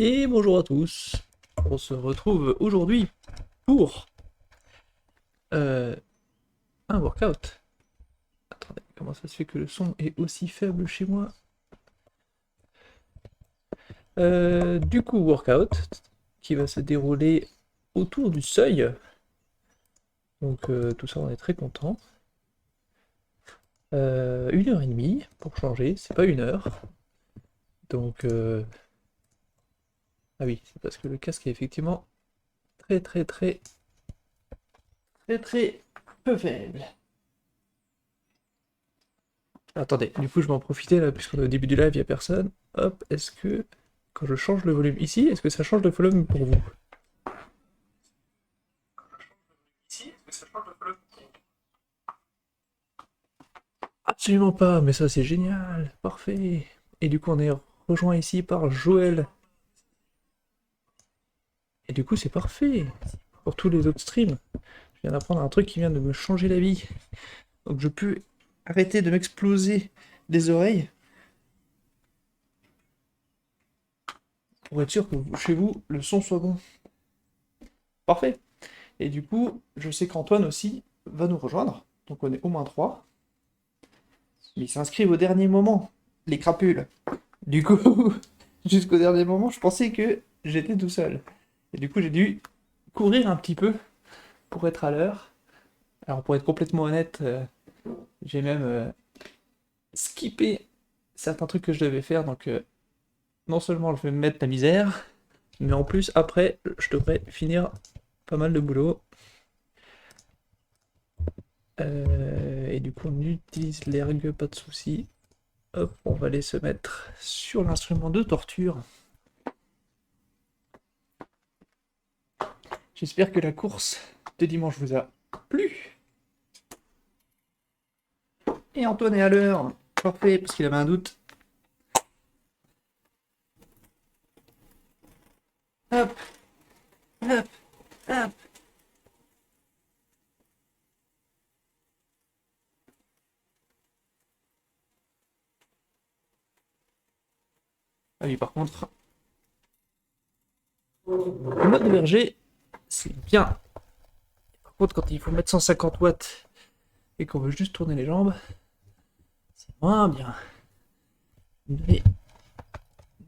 Et bonjour à tous. On se retrouve aujourd'hui pour euh, un workout. Attendez, comment ça se fait que le son est aussi faible chez moi? Du coup, workout qui va se dérouler autour du seuil. Donc tout ça, on est très content. 1 heure et demie pour changer, c'est pas 1 heure. Donc ah oui, c'est parce que le casque est effectivement très peu faible. Attendez, du coup je vais en profiter là, puisqu'on est au début du live, il n'y a personne. Hop, est-ce que quand je change le volume ici, est-ce que ça change le volume pour vous? Ici, est-ce que ça change le volume? Absolument pas, mais ça c'est génial, parfait. Et du coup on est rejoint ici par Joël. Et du coup c'est parfait pour tous les autres streams. Je viens d'apprendre un truc qui vient de me changer la vie. Donc je peux arrêter de m'exploser les oreilles pour être sûr que chez vous le son soit bon. Parfait. Et du coup, je sais qu'Antoine aussi va nous rejoindre. Donc on est au moins 3. Mais ils s'inscrivent au dernier moment, les crapules. Du coup, jusqu'au dernier moment, je pensais que j'étais tout seul. Et du coup, j'ai dû courir un petit peu pour être à l'heure. Alors pour être complètement honnête, j'ai même skippé certains trucs que je devais faire. Donc non seulement je vais me mettre la misère, mais en plus après, je devrais finir pas mal de boulot. Et du coup, on utilise l'ergue, pas de souci. Hop, on va aller se mettre sur l'instrument de torture. J'espère que la course de dimanche vous a plu. Et Antoine est à l'heure. Parfait, parce qu'il avait un doute. Hop, hop, hop. Ah oui, par contre, le mode verger, c'est bien. Par contre, quand il faut mettre 150 watts et qu'on veut juste tourner les jambes, c'est moins bien. Mais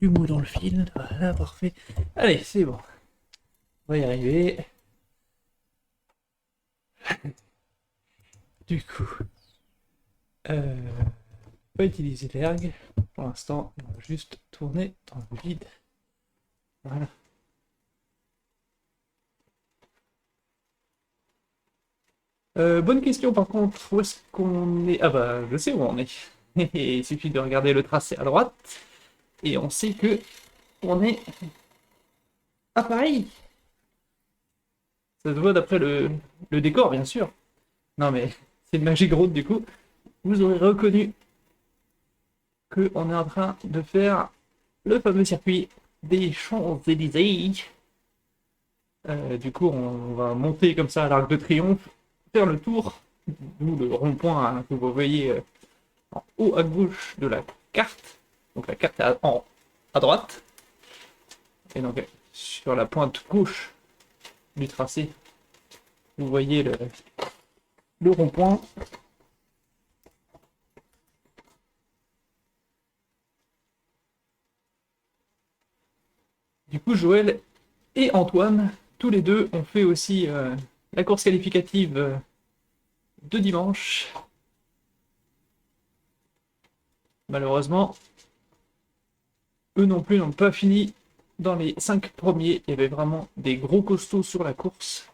du mou dans le fil, voilà, parfait. Allez, c'est bon. On va y arriver. Du coup, euh, pas utiliser l'ergue. Pour l'instant, on va juste tourner dans le vide. Voilà. Bonne question par contre, où est-ce qu'on est? Ah bah, je sais où on est. Il suffit de regarder le tracé à droite, et on sait que on est à Paris. Ça se voit d'après le décor, bien sûr. Non mais, c'est une Magic Road du coup. Vous aurez reconnu qu'on est en train de faire le fameux circuit des Champs-Élysées. Du coup, on va monter comme ça à l'Arc de Triomphe, faire le tour, d'où le rond-point hein, que vous voyez en haut à gauche de la carte. Donc la carte est à droite. Et donc sur la pointe gauche du tracé, vous voyez le rond-point. Du coup, Joël et Antoine, tous les deux, ont fait aussi la course qualificative de dimanche. Malheureusement, eux non plus n'ont pas fini dans les 5 premiers. Il y avait vraiment des gros costauds sur la course.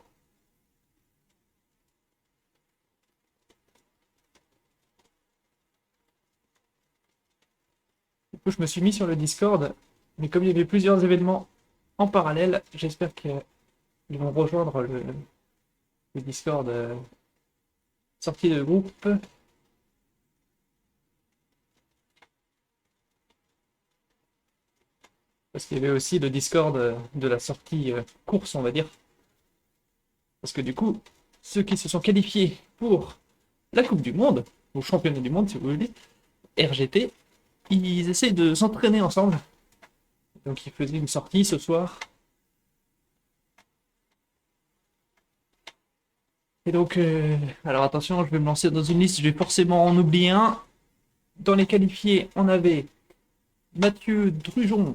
Du coup, je me suis mis sur le Discord, mais comme il y avait plusieurs événements en parallèle, j'espère qu'ils vont rejoindre le Discord sortie de groupe. Parce qu'il y avait aussi le Discord de la sortie course, on va dire. Parce que du coup, ceux qui se sont qualifiés pour la Coupe du Monde, ou Championnat du Monde si vous voulez, RGT, ils essayent de s'entraîner ensemble. Donc il faisait une sortie ce soir. Et donc, alors attention, je vais me lancer dans une liste, je vais forcément en oublier un. Dans les qualifiés, on avait Mathieu Drujon,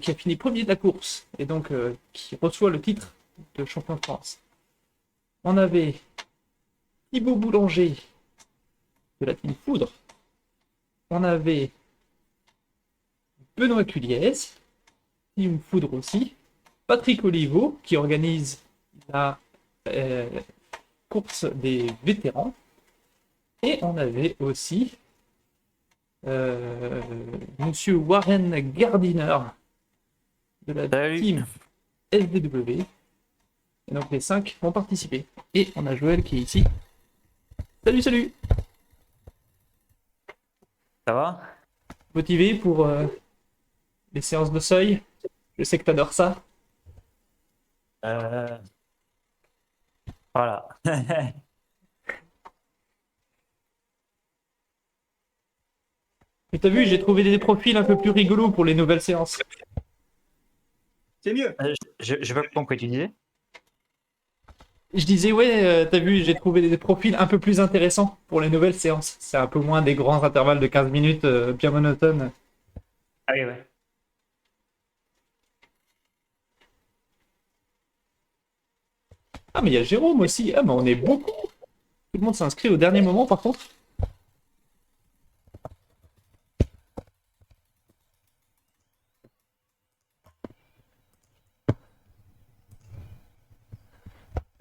qui a fini premier de la course, et donc qui reçoit le titre de champion de France. On avait Thibaut Boulanger, de la Team Foudre. On avait Benoît Culiez, Team Foudre aussi. Patrick Oliveau, qui organise la course des vétérans. Et on avait aussi Monsieur Warren Gardiner de la team SDW. Et donc les 5 vont participer. Et on a Joël qui est ici. Salut, salut! Ça va? Motivé pour les séances de seuil? Je sais que t'adores ça. Voilà. Et t'as vu, j'ai trouvé des profils un peu plus rigolos pour les nouvelles séances. C'est mieux. Je pas compris, tu disais? Je disais, ouais, t'as vu, j'ai trouvé des profils un peu plus intéressants pour les nouvelles séances. C'est un peu moins des grands intervalles de 15 minutes bien monotones. Ah oui, ouais. Ah, mais il y a Jérôme aussi. Ah, mais on est beaucoup. Tout le monde s'inscrit au dernier moment, par contre.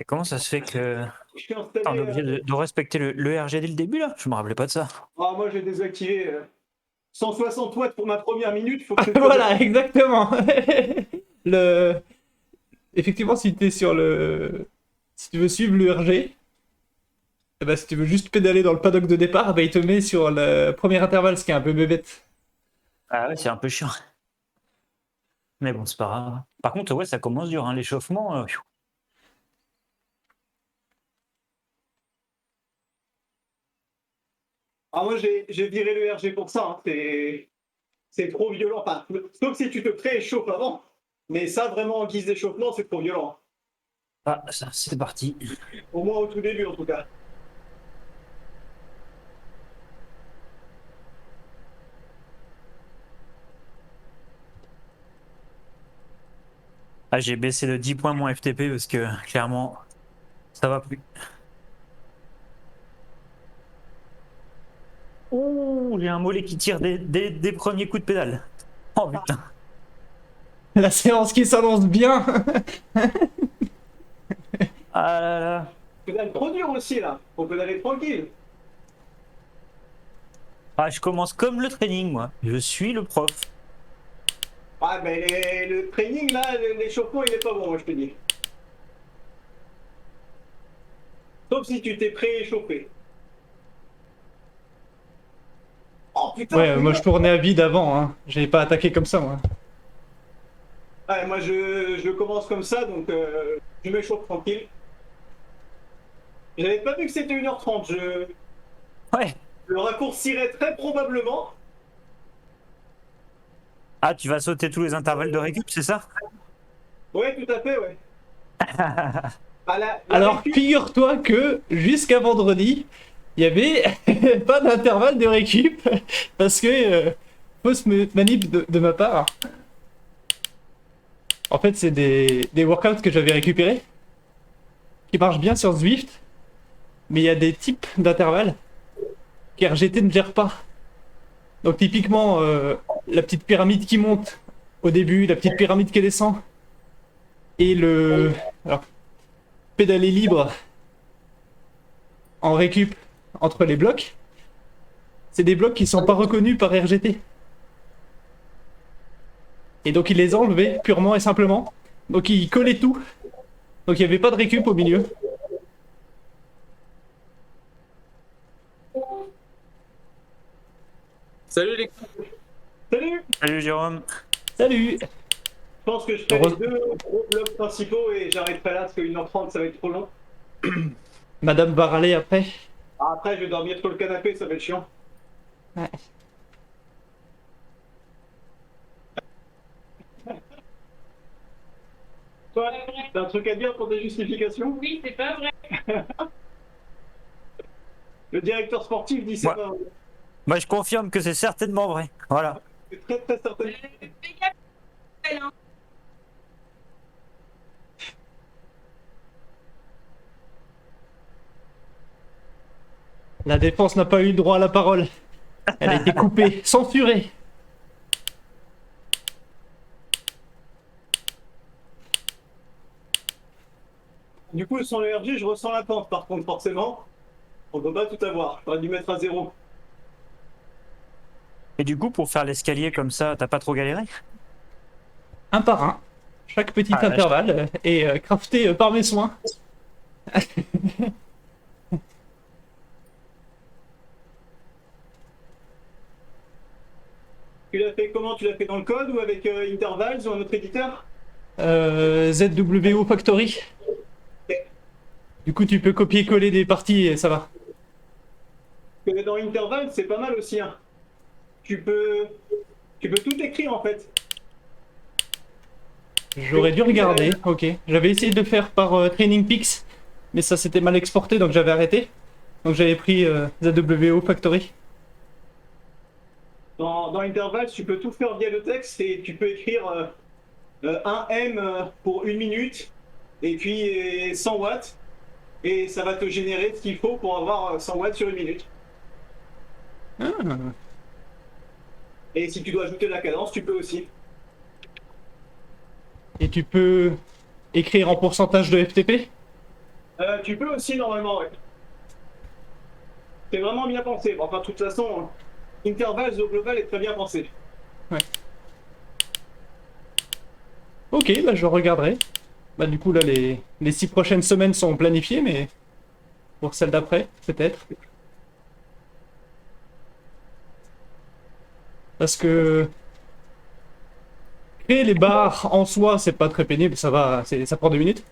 Et comment ça se fait que Je suis installé. on est obligé de respecter le RG dès le début là? Je me rappelais pas de ça. Ah, moi, j'ai désactivé 160 watts pour ma première minute. Faut que Voilà, exactement. le... Effectivement, si t'es sur le... Si tu veux suivre l'URG, eh ben, si tu veux juste pédaler dans le paddock de départ, ben, il te met sur le premier intervalle, ce qui est un peu bébête. Ah ouais, c'est un peu chiant. Mais bon, c'est pas grave. Par contre, ouais, ça commence dur, hein, l'échauffement. Ah, moi, j'ai viré le RG pour ça. Hein. C'est trop violent. Enfin, sauf si tu te prééchauffes avant. Mais ça, vraiment, en guise d'échauffement, c'est trop violent. Ah, ça, c'est parti. Au moins au tout début, en tout cas. Ah, j'ai baissé de 10 points mon FTP parce que clairement, ça va plus. Ouh, j'ai un mollet qui tire des premiers coups de pédale. Oh putain. La séance qui s'annonce bien. Ah là là. Pédale trop dur aussi, là. Faut pédaler tranquille. Ah, je commence comme le training, moi. Je suis le prof. Ah, mais le training, là, l'échauffement, il est pas bon, moi, je te dis. Sauf si tu t'es prééchauffé. Oh, putain, Ouais, putain. moi je tournais à vide avant, hein. J'avais pas attaqué comme ça, moi. Ouais, moi, je commence comme ça, donc je m'échauffe tranquille. J'avais pas vu que c'était 1h30. Ouais. Je le raccourcirais très probablement. Ah, tu vas sauter tous les intervalles de récup, c'est ça? Ouais, tout à fait, ouais. Ah, la Alors, récup, figure-toi que jusqu'à vendredi, il y avait pas d'intervalle de récup parce que fausse manip de ma part. En fait, c'est des workouts que j'avais récupérés qui marchent bien sur Zwift, mais il y a des types d'intervalles qu'RGT ne gère pas. Donc, typiquement, la petite pyramide qui monte au début, la petite pyramide qui descend, et le. Alors, pédaler libre en récup entre les blocs, c'est des blocs qui sont pas reconnus par RGT. Et donc il les a enlevés purement et simplement. Donc il collait tout. Donc il n'y avait pas de récup au milieu. Salut les Salut. Salut Jérôme. Salut! Je pense que je ferai les deux gros blocs principaux et j'arrêterai là parce que 1h30 ça va être trop long. Madame va râler après. Après je vais dormir sur le canapé, ça va être chiant. Ouais. Quoi? Pas vrai. T'as un truc à dire pour tes justifications? Oui, c'est pas vrai. Le directeur sportif dit c'est Ouais. pas vrai. Moi, je confirme que c'est certainement vrai. Voilà. C'est très très certain. Fais gaffe, hein. La défense n'a pas eu le droit à la parole. Elle a été coupée, censurée. Du coup, sans le RG, je ressens la pente. Par contre, forcément, on peut pas tout avoir. J'aurais dû mettre à 0. Et du coup, pour faire l'escalier comme ça, t'as pas trop galéré? Un par un. Chaque petit Ah, là, intervalle est crafté par mes soins. Tu l'as fait comment? Tu l'as fait dans le code ou avec Intervals ou un autre éditeur? ZWO Factory. Du coup, tu peux copier-coller des parties et ça va. Parce que dans Intervals, c'est pas mal aussi. Hein. Tu peux tout écrire en fait. J'aurais dû regarder, ok. J'avais essayé de le faire par Training Peaks, mais ça s'était mal exporté donc j'avais arrêté. Donc j'avais pris ZWO Factory. Dans Intervals, tu peux tout faire via le texte et tu peux écrire 1 M pour 1 minute et puis 100 watts. Et ça va te générer ce qu'il faut pour avoir 100 watts sur 1 minute. Ah. Et si tu dois ajouter de la cadence, tu peux aussi. Et tu peux écrire en pourcentage de FTP? Tu peux aussi normalement, ouais. C'est vraiment bien pensé. Bon, enfin, de toute façon, Intervals au global est très bien pensé. Ouais. Ok, bah je regarderai. Bah du coup là les 6 prochaines semaines sont planifiées, mais pour celle d'après, peut-être. Parce que créer les barres en soi, c'est pas très pénible, ça va, ça prend 2 minutes.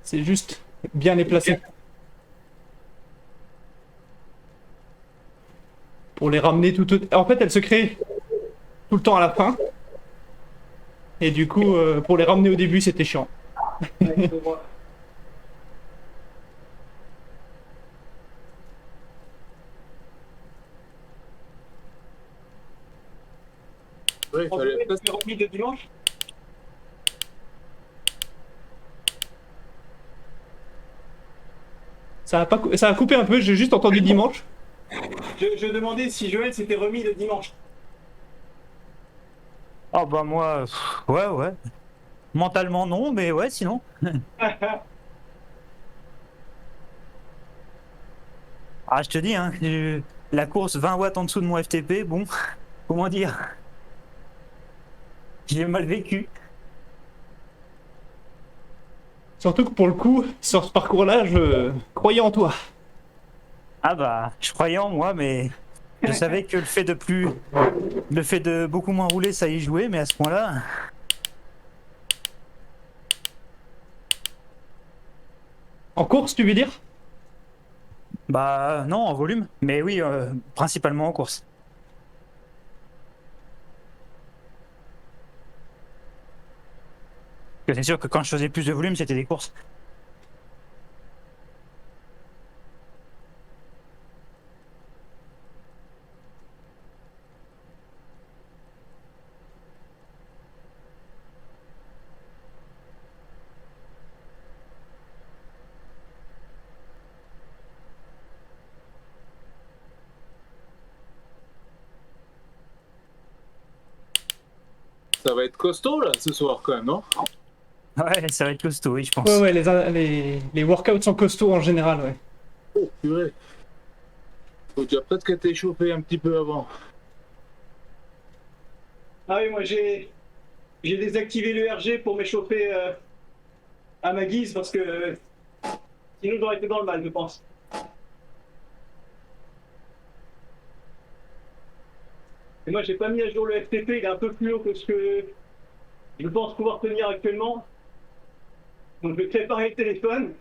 C'est juste bien les placer. Pour les ramener En fait, elles se créent tout le temps à la fin. Et du coup, pour les ramener au début, c'était chiant. Ouais, je vois. Ouais, il On fallait peut faire remis de dimanche. Ça a coupé un peu, j'ai juste entendu dimanche. Je demandais si Joël s'était remis le dimanche. Oh bah moi, ouais, ouais. Mentalement non, mais ouais, sinon. Ah, je te dis, hein, la course 20 watts en dessous de mon FTP, bon, comment dire? J'ai mal vécu. Surtout que pour le coup, sur ce parcours-là, je croyais en toi. Ah bah, je croyais en moi, mais je savais que le fait de beaucoup moins rouler, ça y jouait, mais à ce point-là, En course, tu veux dire? bah non, en volume, mais oui, principalement en course. Parce que c'est sûr que quand je faisais plus de volume, c'était des courses. Ça va être costaud là ce soir quand même, non? Ouais, ça va être costaud, oui, je pense. Ouais, ouais, les workouts sont costauds en général, ouais. Oh, purée. Faut déjà peut-être que t'es échauffé un petit peu avant. Ah oui, moi j'ai désactivé le RG pour m'échauffer à ma guise parce que sinon j'aurais été dans le mal, je pense. Et moi j'ai pas mis à jour le FTP, il est un peu plus haut que ce que je pense pouvoir tenir actuellement. Donc je vais préparer le téléphone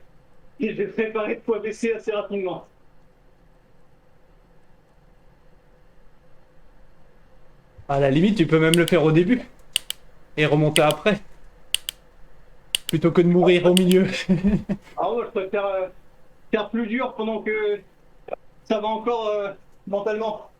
et je vais préparer de quoi baisser assez rapidement. À la limite, tu peux même le faire au début. Et remonter après. plutôt que de mourir au milieu. Alors moi, je préfère faire plus dur pendant que ça va encore mentalement.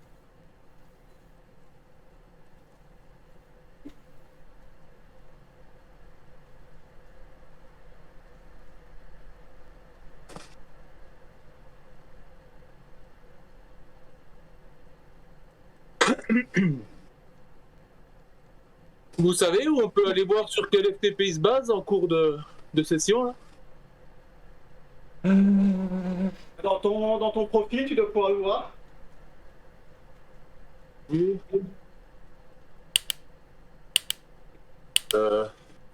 Vous savez où on peut aller voir sur quel FTP il se base en cours de session là? Dans ton profil, tu dois pouvoir le voir. Oui.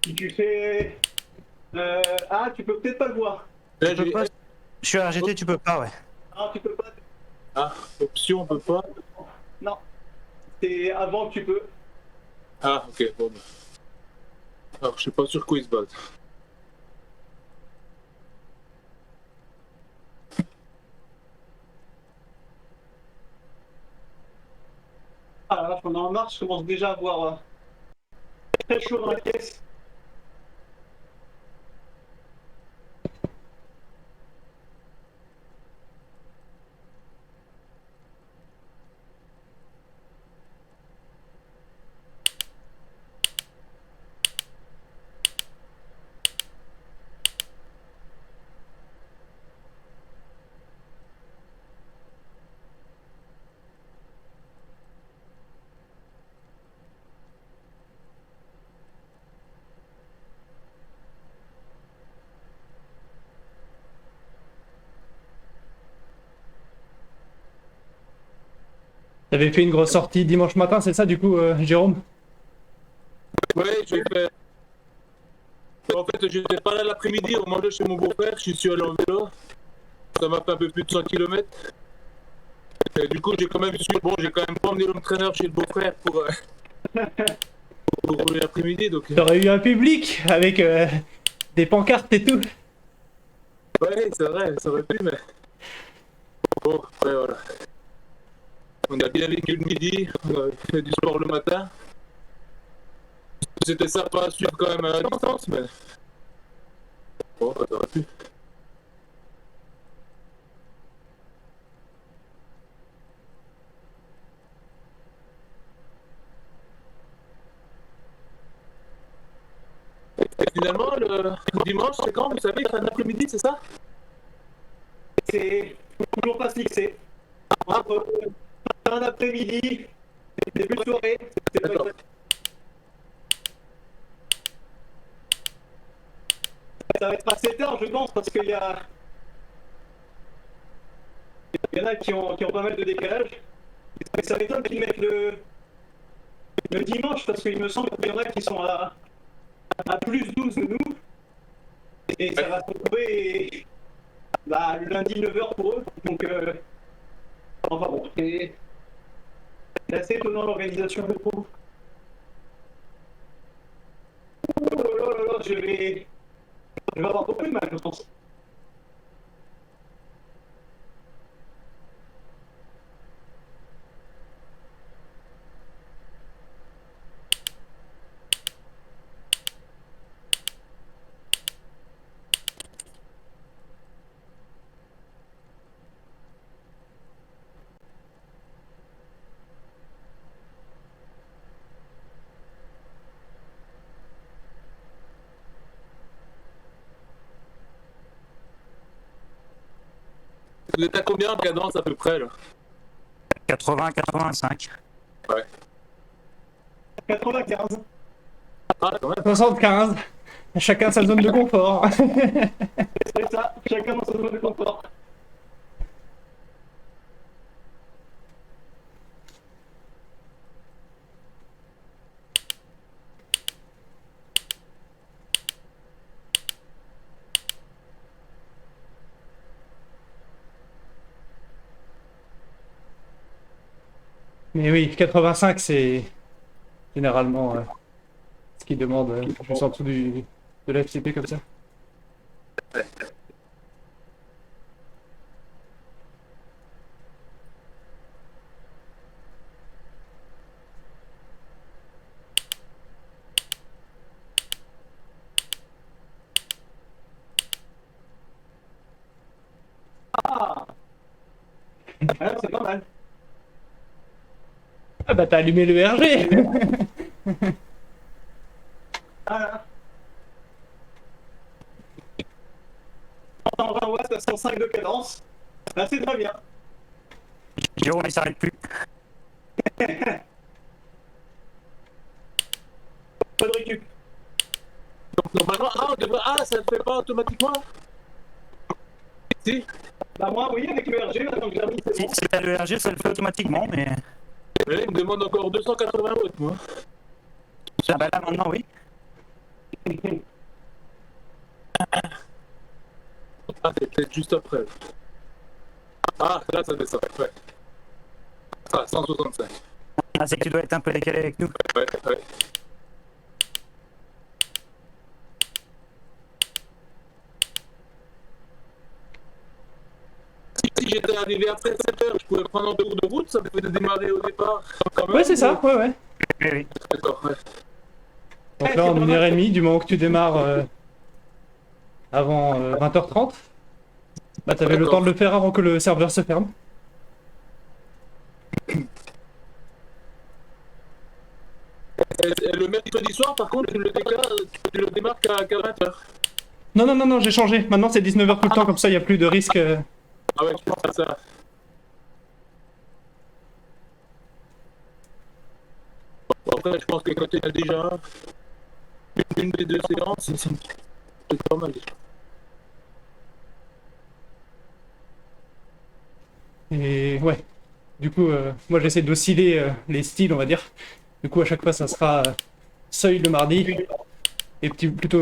Si tu fais... ah, tu peux peut-être pas le voir. Là, Tu peux j'ai pas. Je suis à RGT, tu peux pas, ouais. Ah, tu peux pas. option, on peut pas. Non. C'est avant que tu peux. Ah, ok, bon. Alors, je sais pas sur quoi il se base. Ah là, j'en ai en marche, je commence déjà à avoir très chaud dans la pièce. T'avais fait une grosse sortie dimanche matin, c'est ça du coup, Jérôme? Ouais, j'ai fait. En fait, j'étais pas là l'après-midi, on mangeait chez mon beau-frère, je suis allé en vélo. Ça m'a fait un peu plus de 100 km. Et du coup, j'ai quand même pas emmené l'entraîneur chez le beau-frère pour rouler l'après-midi. Donc, T'aurais eu un public avec des pancartes et tout. ouais, c'est vrai, ça aurait pu, mais. Bon, ouais, voilà. On a bien vécu le midi, on a fait du sport le matin. C'était sympa à suivre quand même à distance, mais. Bon, ça aurait pu. Et finalement, le dimanche, c'est quand? Vous savez, fin d'après-midi, c'est ça? C'est toujours pas fixé. Entre fin d'après-midi, début de soirée, c'est pas D'accord. exact. Ça va être assez tard, je pense, parce qu'il y a... Il y en a qui ont pas mal de décalage. Mais ça m'étonne qu'ils mettent le dimanche, parce qu'il me semble qu'il y en a qui sont à plus 12 de nous. Et ça va se retrouver le lundi 9h pour eux. Donc, enfin bon, c'est assez étonnant l'organisation, je trouve. Oh là là là là, je vais avoir beaucoup de mal, je pense. Vous êtes à combien de cadence à peu près là? 80-85. Ouais. 95. Ah, quand même. 75. Chacun sa zone de confort. C'est ça, chacun dans sa zone de confort. Mais oui, 85, c'est généralement ce qui demande juste en dessous de la FTP comme ça. Ah, c'est pas mal. Ah bah t'as allumé le RG. Voilà. 120 watts à 105 de cadence. Ah, c'est très bien. Jérôme, il s'arrête plus. Pas de récup. Donc normalement, ça ne fait pas automatiquement. Si, Bah moi, oui, avec le RG, maintenant que j'ai remis, c'est Si bon. c'est le RG, ça le fait automatiquement, mais. mais là, il me demande encore 280 watts, moi. Ah bah là maintenant, oui. Ah, c'est peut-être juste après. Ah, là, ça descend, ouais. Ah, 165. Ah, c'est que tu dois être un peu décalé avec nous. Ouais, ouais. Si j'étais arrivé après 7 heures, je pouvais prendre un tour de route, ça pouvait démarrer au départ. Quand même, Ouais, c'est ça, ouais, ouais. Oui, oui. D'accord, ouais. Donc là, en 1h30, du moment que tu démarres avant 20h30, bah t'avais le temps de le faire avant que le serveur se ferme. Et le mercredi soir, par contre, tu le démarques qu'à 20h. Non, non, non, non, j'ai changé. Maintenant, c'est 19h tout le temps, comme ça, il n'y a plus de risque. Ah ouais, je pense à ça. Bon, après, je pense que quand tu as déjà une des deux séances, c'est pas mal. Et ouais. Du coup, moi, j'essaie d'osciller les styles, on va dire. Du coup, à chaque fois, ça sera seuil le mardi et plutôt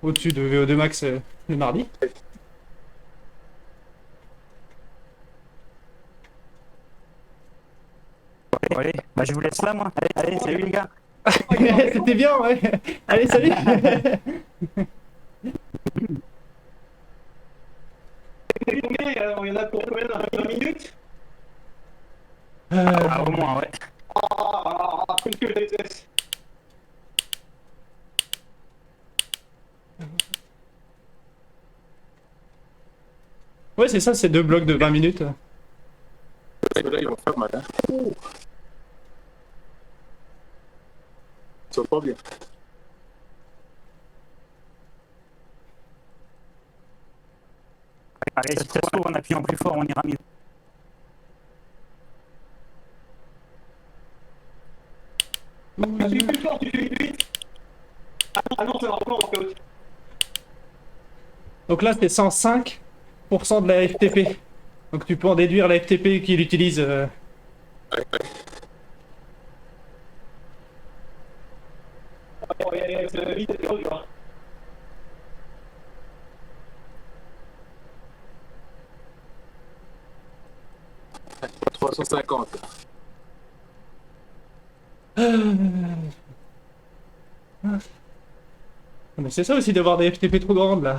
au-dessus de VO2 max le mardi. Bon, allez, bah, je vous laisse là, moi. Allez, allez, salut les gars. C'était bien, ouais. Allez, salut. Il y en a pour combien 20 minutes. Ah, au moins, ouais. Plus que je déteste. Ouais, c'est ça, c'est 2 blocs de 20 minutes. Là, ils vont faire mal. Hein. Ils sont pas bien. Allez, si ça se trouve, en appuyant plus fort, on ira mieux. Tu suis plus fort, tu suis plus vite. Ah non, ça va encore en fait. Donc là, c'est 105% de la FTP. Donc tu peux en déduire la FTP qu'il utilise. Ouais, ouais. Bon, allez, ça va vite, c'est trop dur. 350. Mais c'est ça aussi d'avoir des FTP trop grandes là.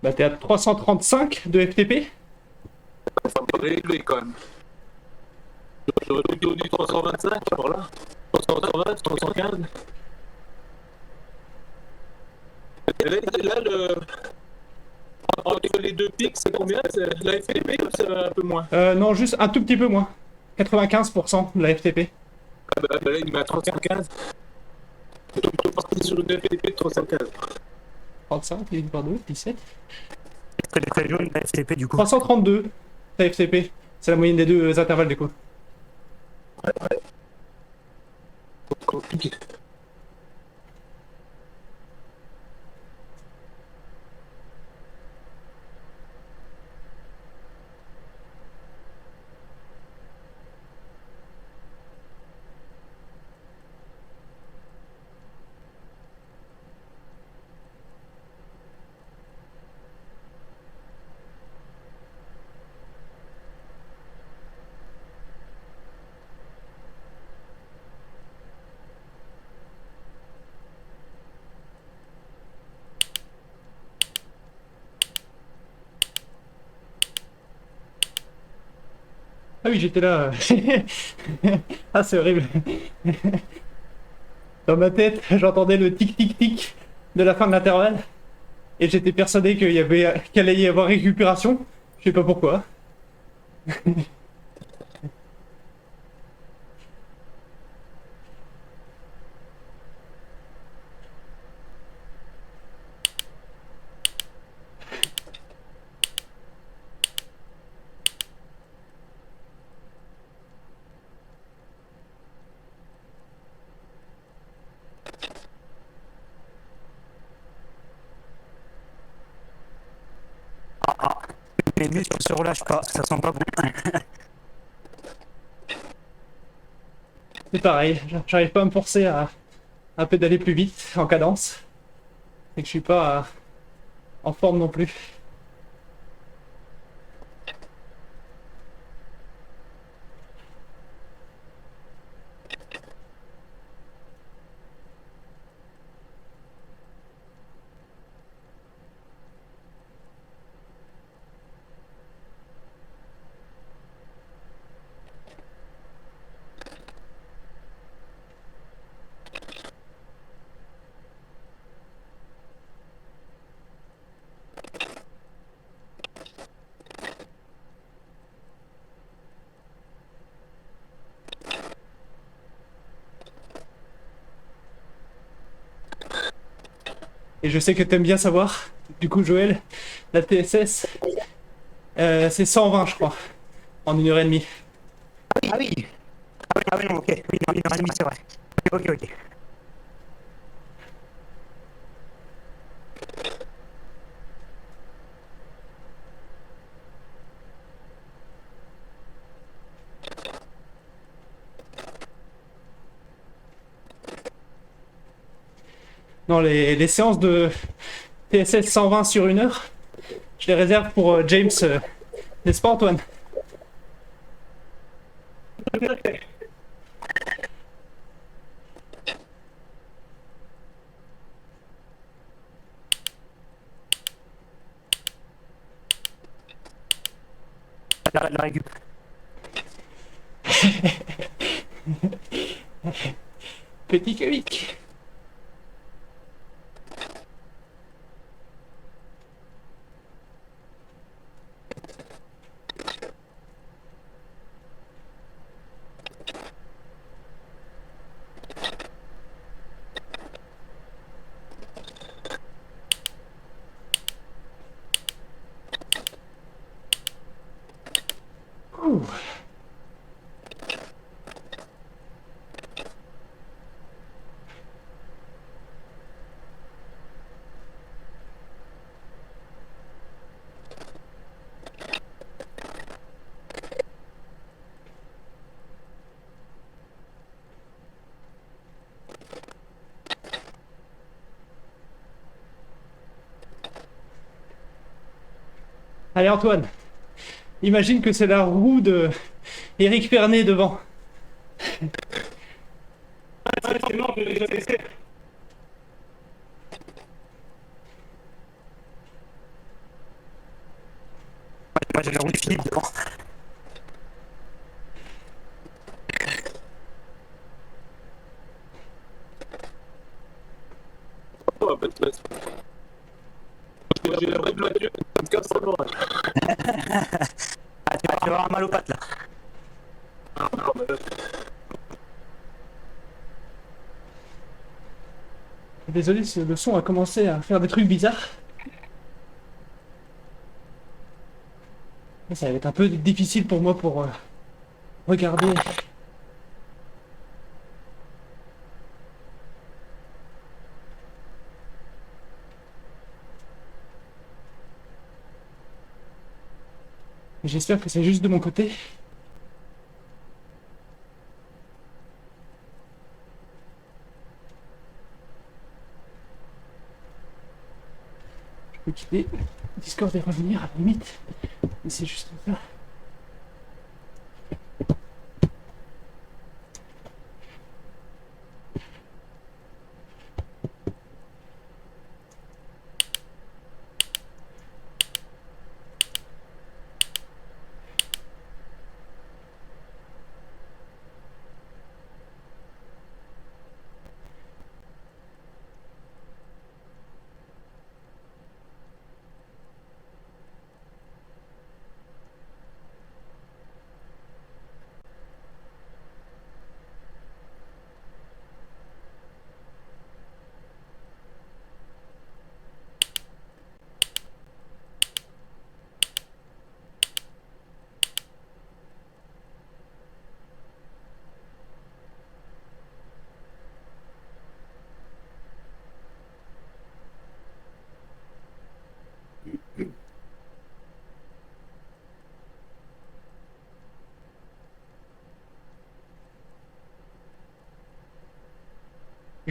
Bah t'es à 335 de FTP. Ça me paraît élevé quand même. J'aurais plutôt dit 325 par là. 320, 315. Et là, entre les deux pics, c'est combien? C'est la FTP ou c'est un peu moins? Non, juste un tout petit peu moins. 95% de la FTP. Ah bah, là, il met à 315. Je suis plutôt parti sur une FTP de 315. 35, divisé par 2, 17. C'est les très jaunes, la FTP, du coup. 332 la FTP. C'est la moyenne des deux intervalles du coup. Compliqué. Ah oui, j'étais là. Ah, c'est horrible. Dans ma tête, j'entendais le tic-tic-tic de la fin de l'intervalle. Et j'étais persuadé qu'elle allait y avoir récupération. Je sais pas pourquoi. Les muscles se relâchent pas, ça sent pas bon. C'est pareil, j'arrive pas à me forcer à pédaler plus vite en cadence. Et que je suis pas en forme non plus. Et je sais que t'aimes bien savoir. Du coup, Joël, la TSS, c'est 120, je crois, en 1 heure et demie. Ah oui. Ah oui, non, ok. Oui, non, 1 heure et demie, c'est vrai. Ok. Non, les séances de TSS 120 sur 1 heure, je les réserve pour James, n'est-ce pas, Antoine? La récup. Petit comique. Ouh. Allez, Antoine, imagine que c'est la roue de Eric Pernet devant. Ouais, c'est mort, je l'ai déjà testé. Moi, j'ai la roue de Philippe devant. Oh, bah, de toute façon. J'ai la vraie voiture, ça me casse le moral. Ah, tu vas avoir mal aux pattes, là. Ah, non, mais là, Désolé, le son a commencé à faire des trucs bizarres. Ça va être un peu difficile pour moi pour regarder. J'espère que c'est juste de mon côté. Je peux quitter Discord et revenir à la limite. Mais c'est juste ça.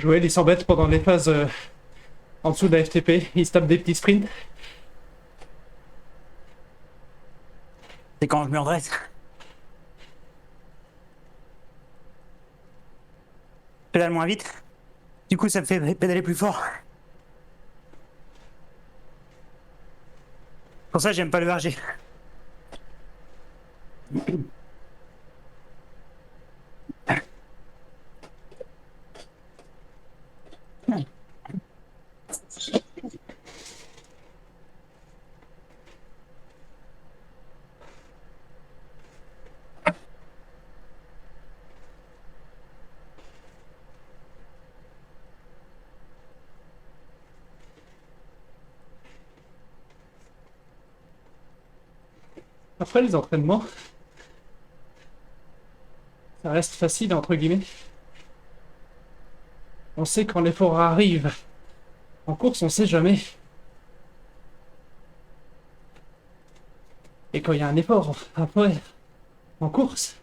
Joël, il s'embête pendant les phases en dessous de la FTP. Il se tape des petits sprints. C'est quand je me redresse. Je pédale moins vite. Du coup, ça me fait pédaler plus fort. Pour ça, j'aime pas le verger. Après les entraînements, ça reste facile entre guillemets. On sait quand l'effort arrive. En course, on sait jamais. Et quand il y a un effort après, en course,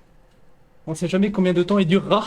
on sait jamais combien de temps il durera.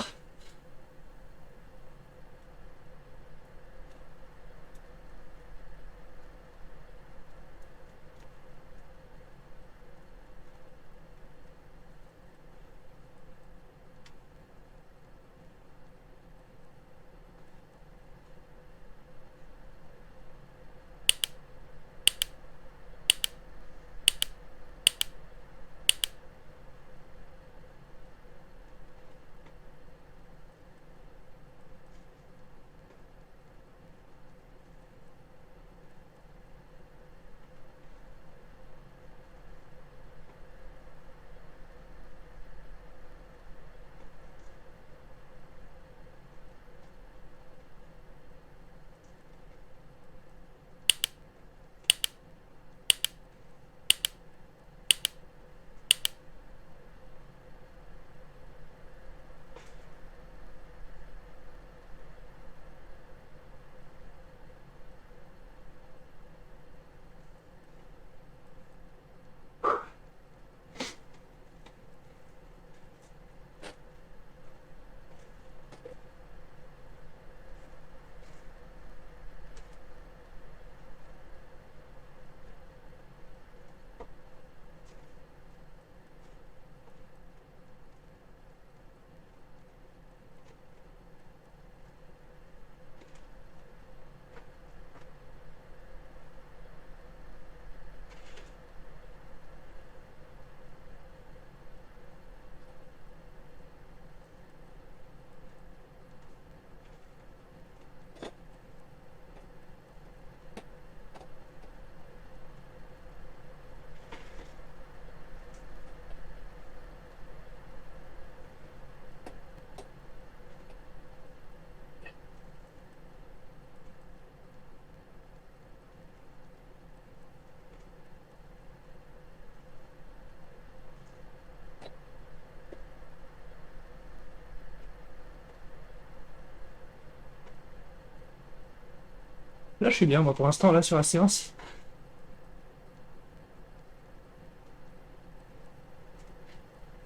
Là, je suis bien, moi, pour l'instant, là, sur la séance.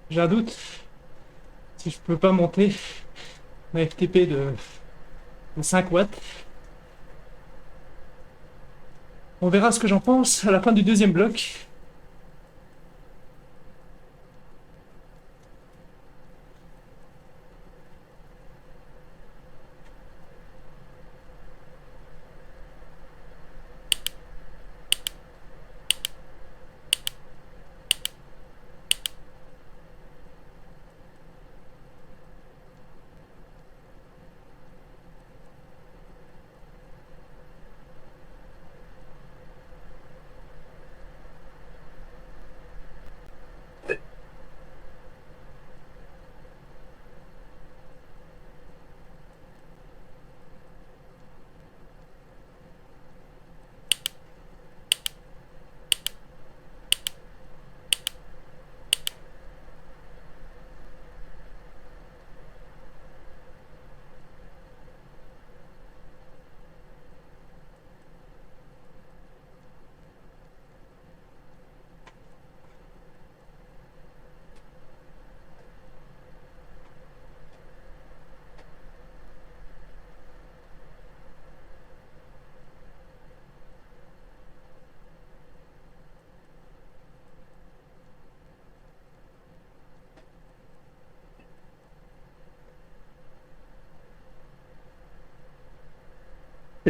J'ai un doute si je peux pas monter ma FTP de 5 watts. On verra ce que j'en pense à la fin du deuxième bloc.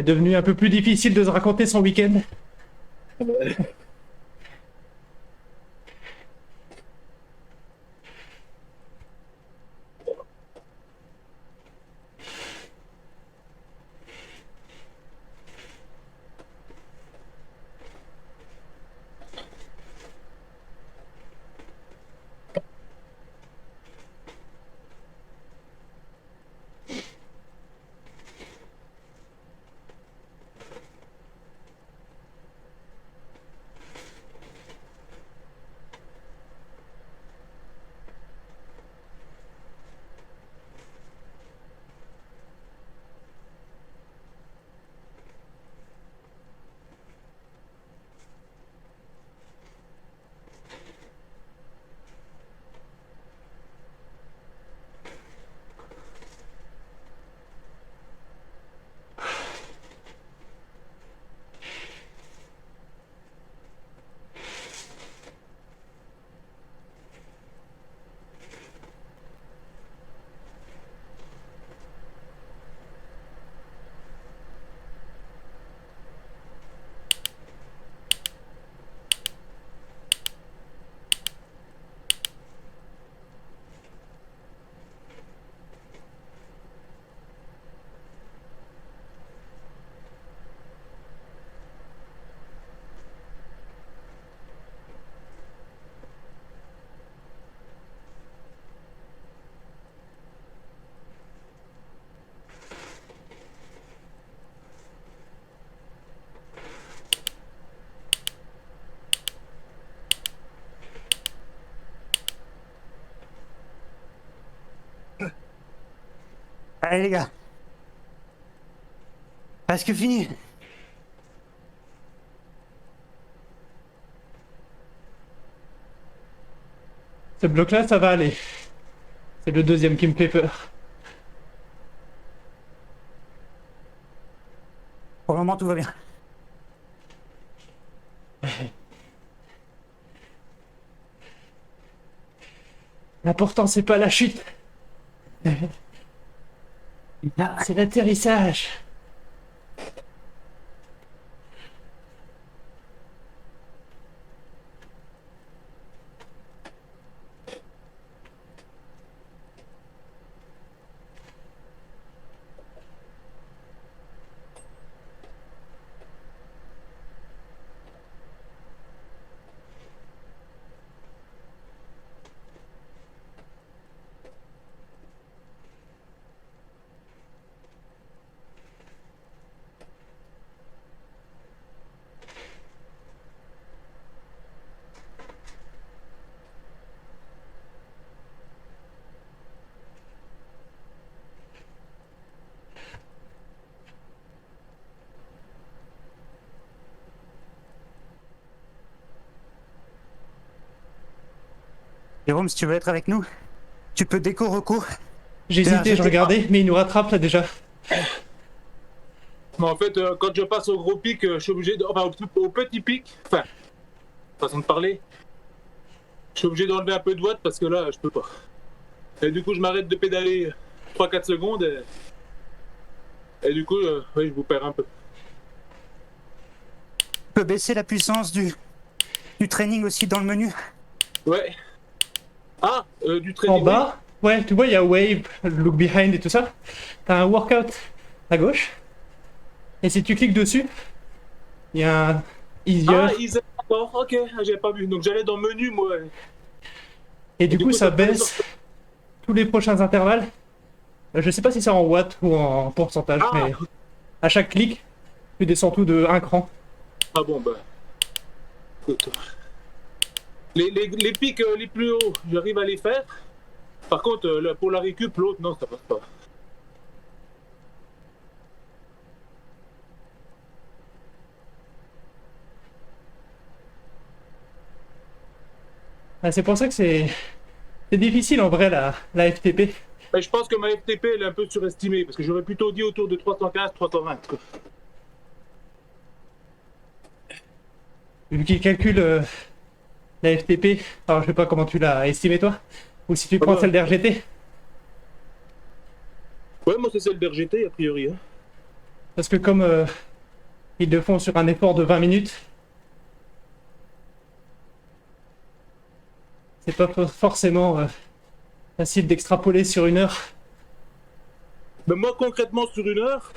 C'est devenu un peu plus difficile de se raconter son week-end. Allez les gars. Presque fini. Ce bloc-là, ça va aller. C'est le deuxième qui me fait peur. Pour le moment, tout va bien. L'important, c'est pas la chute. C'est l'atterrissage. Jérôme, si tu veux être avec nous, tu peux déco recours. J'ai hésité, je regardais, mais il nous rattrape là déjà. Mais en fait, quand je passe au gros pic, je suis obligé de. Enfin, au petit pic, enfin, façon de parler, je suis obligé d'enlever un peu de watts parce que là, je peux pas. Et du coup, je m'arrête de pédaler 3-4 secondes et du coup, oui, je vous perds un peu. Tu peux baisser la puissance du training aussi dans le menu. Ouais. Ah, du En training. bas, ouais, tu vois, il y a Wave, Look Behind et tout ça. T'as un workout à gauche. Et si tu cliques dessus, il y a un Easier. Ah, ils d'accord, ok, j'avais pas vu. Donc j'allais dans le menu, moi. Et du coup, ça ça baisse tous les prochains intervalles. Je sais pas si c'est en watts ou en pourcentage, Ah. mais à chaque clic, tu descends tout de 1 cran. Ah bon, bah. Écoute. Les pics les plus hauts, j'arrive à les faire. Par contre, pour la récup, l'autre, non, ça passe pas. Ah, c'est pour ça que c'est difficile en vrai la FTP. Mais je pense que ma FTP, elle est un peu surestimée, parce que j'aurais plutôt dit autour de 315-320. Vu qu'il calcule la FTP, alors je sais pas comment tu l'as estimé toi, ou si tu prends bah. celle d'RGT. Ouais, moi c'est celle d'RGT, a priori. Hein. Parce que comme ils le font sur un effort de 20 minutes, c'est pas forcément facile d'extrapoler sur 1 heure. Mais moi, concrètement, sur 1 heure,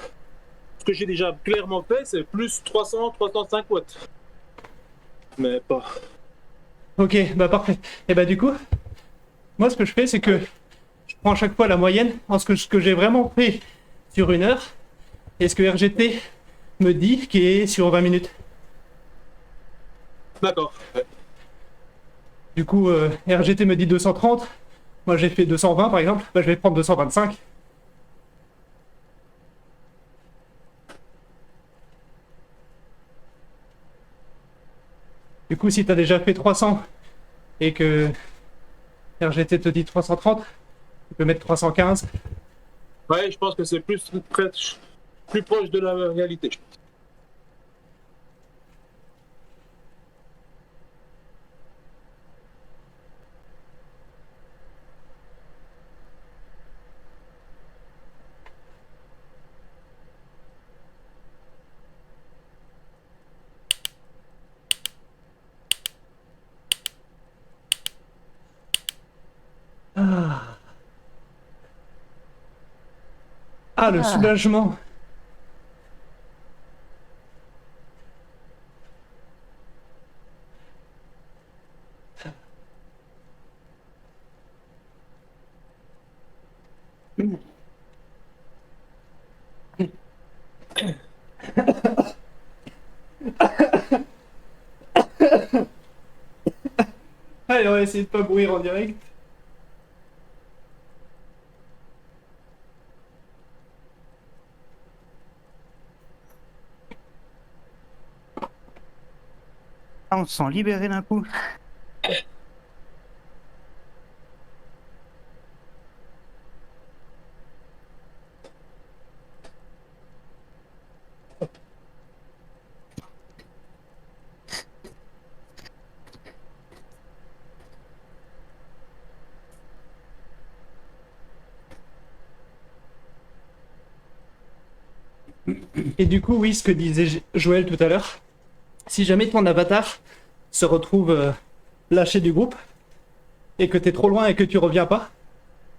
ce que j'ai déjà clairement fait, c'est plus 300, 305 watts. Mais pas. Ok, bah parfait. Et bah du coup, moi ce que je fais, c'est que je prends à chaque fois la moyenne en ce que j'ai vraiment fait sur 1 heure et ce que RGT me dit qui est sur 20 minutes. D'accord. Du coup, RGT me dit 230, moi j'ai fait 220 par exemple, bah je vais prendre 225. Du coup, si tu as déjà fait 300 et que RGT te dit 330, tu peux mettre 315. Ouais, je pense que c'est plus proche de la réalité. Ah, le soulagement. Allez, on va essayer de pas mourir en direct. Ah, on se sent libéré d'un coup. Et du coup, oui, ce que disait Joël tout à l'heure, si jamais ton avatar se retrouve lâché du groupe et que t'es trop loin et que tu reviens pas,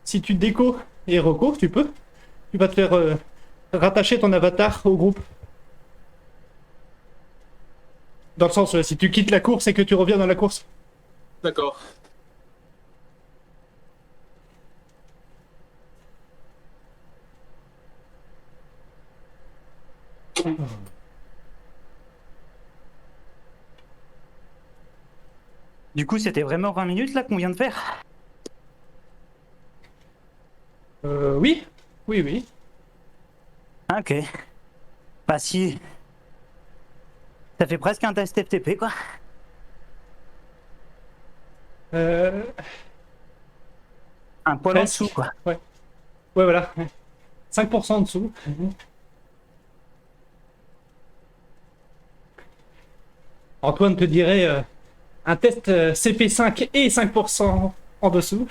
si tu déco et reco, tu vas te faire rattacher ton avatar au groupe. Dans le sens, si tu quittes la course et que tu reviens dans la course. D'accord. Du coup, c'était vraiment 20 minutes là qu'on vient de faire? Oui, oui, oui. Ah, ok. Bah si. Ça fait presque un test FTP quoi. Euh, Un poil en presque. dessous quoi. Ouais, voilà. 5% en dessous. Antoine te dirait un test CP5 et 5% en dessous.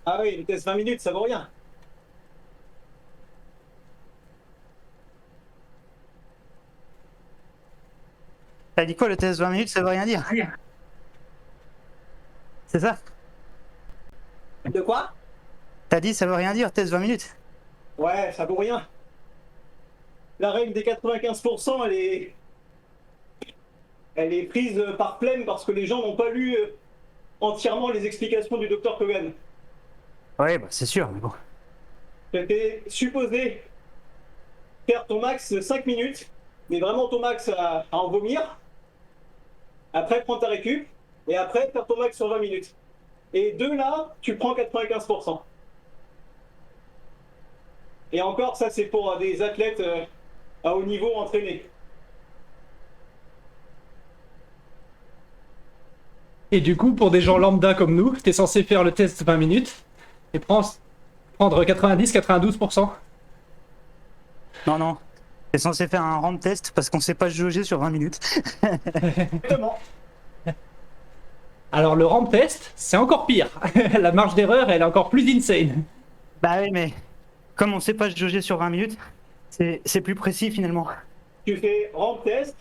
Ah oui, le test 20 minutes, ça vaut rien. T'as dit quoi, le test 20 minutes, ça veut rien dire? C'est ça? De quoi? T'as dit ça veut rien dire, test 20 minutes? Ouais, ça vaut rien. La règle des 95%, elle est prise par flemme parce que les gens n'ont pas lu entièrement les explications du docteur Kogan. Ouais, bah c'est sûr, mais bon. T'étais supposé faire ton max 5 minutes, mais vraiment ton max à en vomir. Après, prendre ta récup, et après, faire ton max sur 20 minutes. Et de là, tu prends 95%. Et encore, ça, c'est pour des athlètes à haut niveau entraînés. Et du coup, pour des gens lambda comme nous, t'es censé faire le test 20 minutes et prendre 90-92%. Non, non. T'es censé faire un ramp test parce qu'on sait pas jauger sur 20 minutes. Exactement. Alors le ramp test, c'est encore pire. La marge d'erreur, elle est encore plus insane. Bah oui, mais comme on sait pas jauger sur 20 minutes, c'est plus précis finalement. Tu fais ramp test,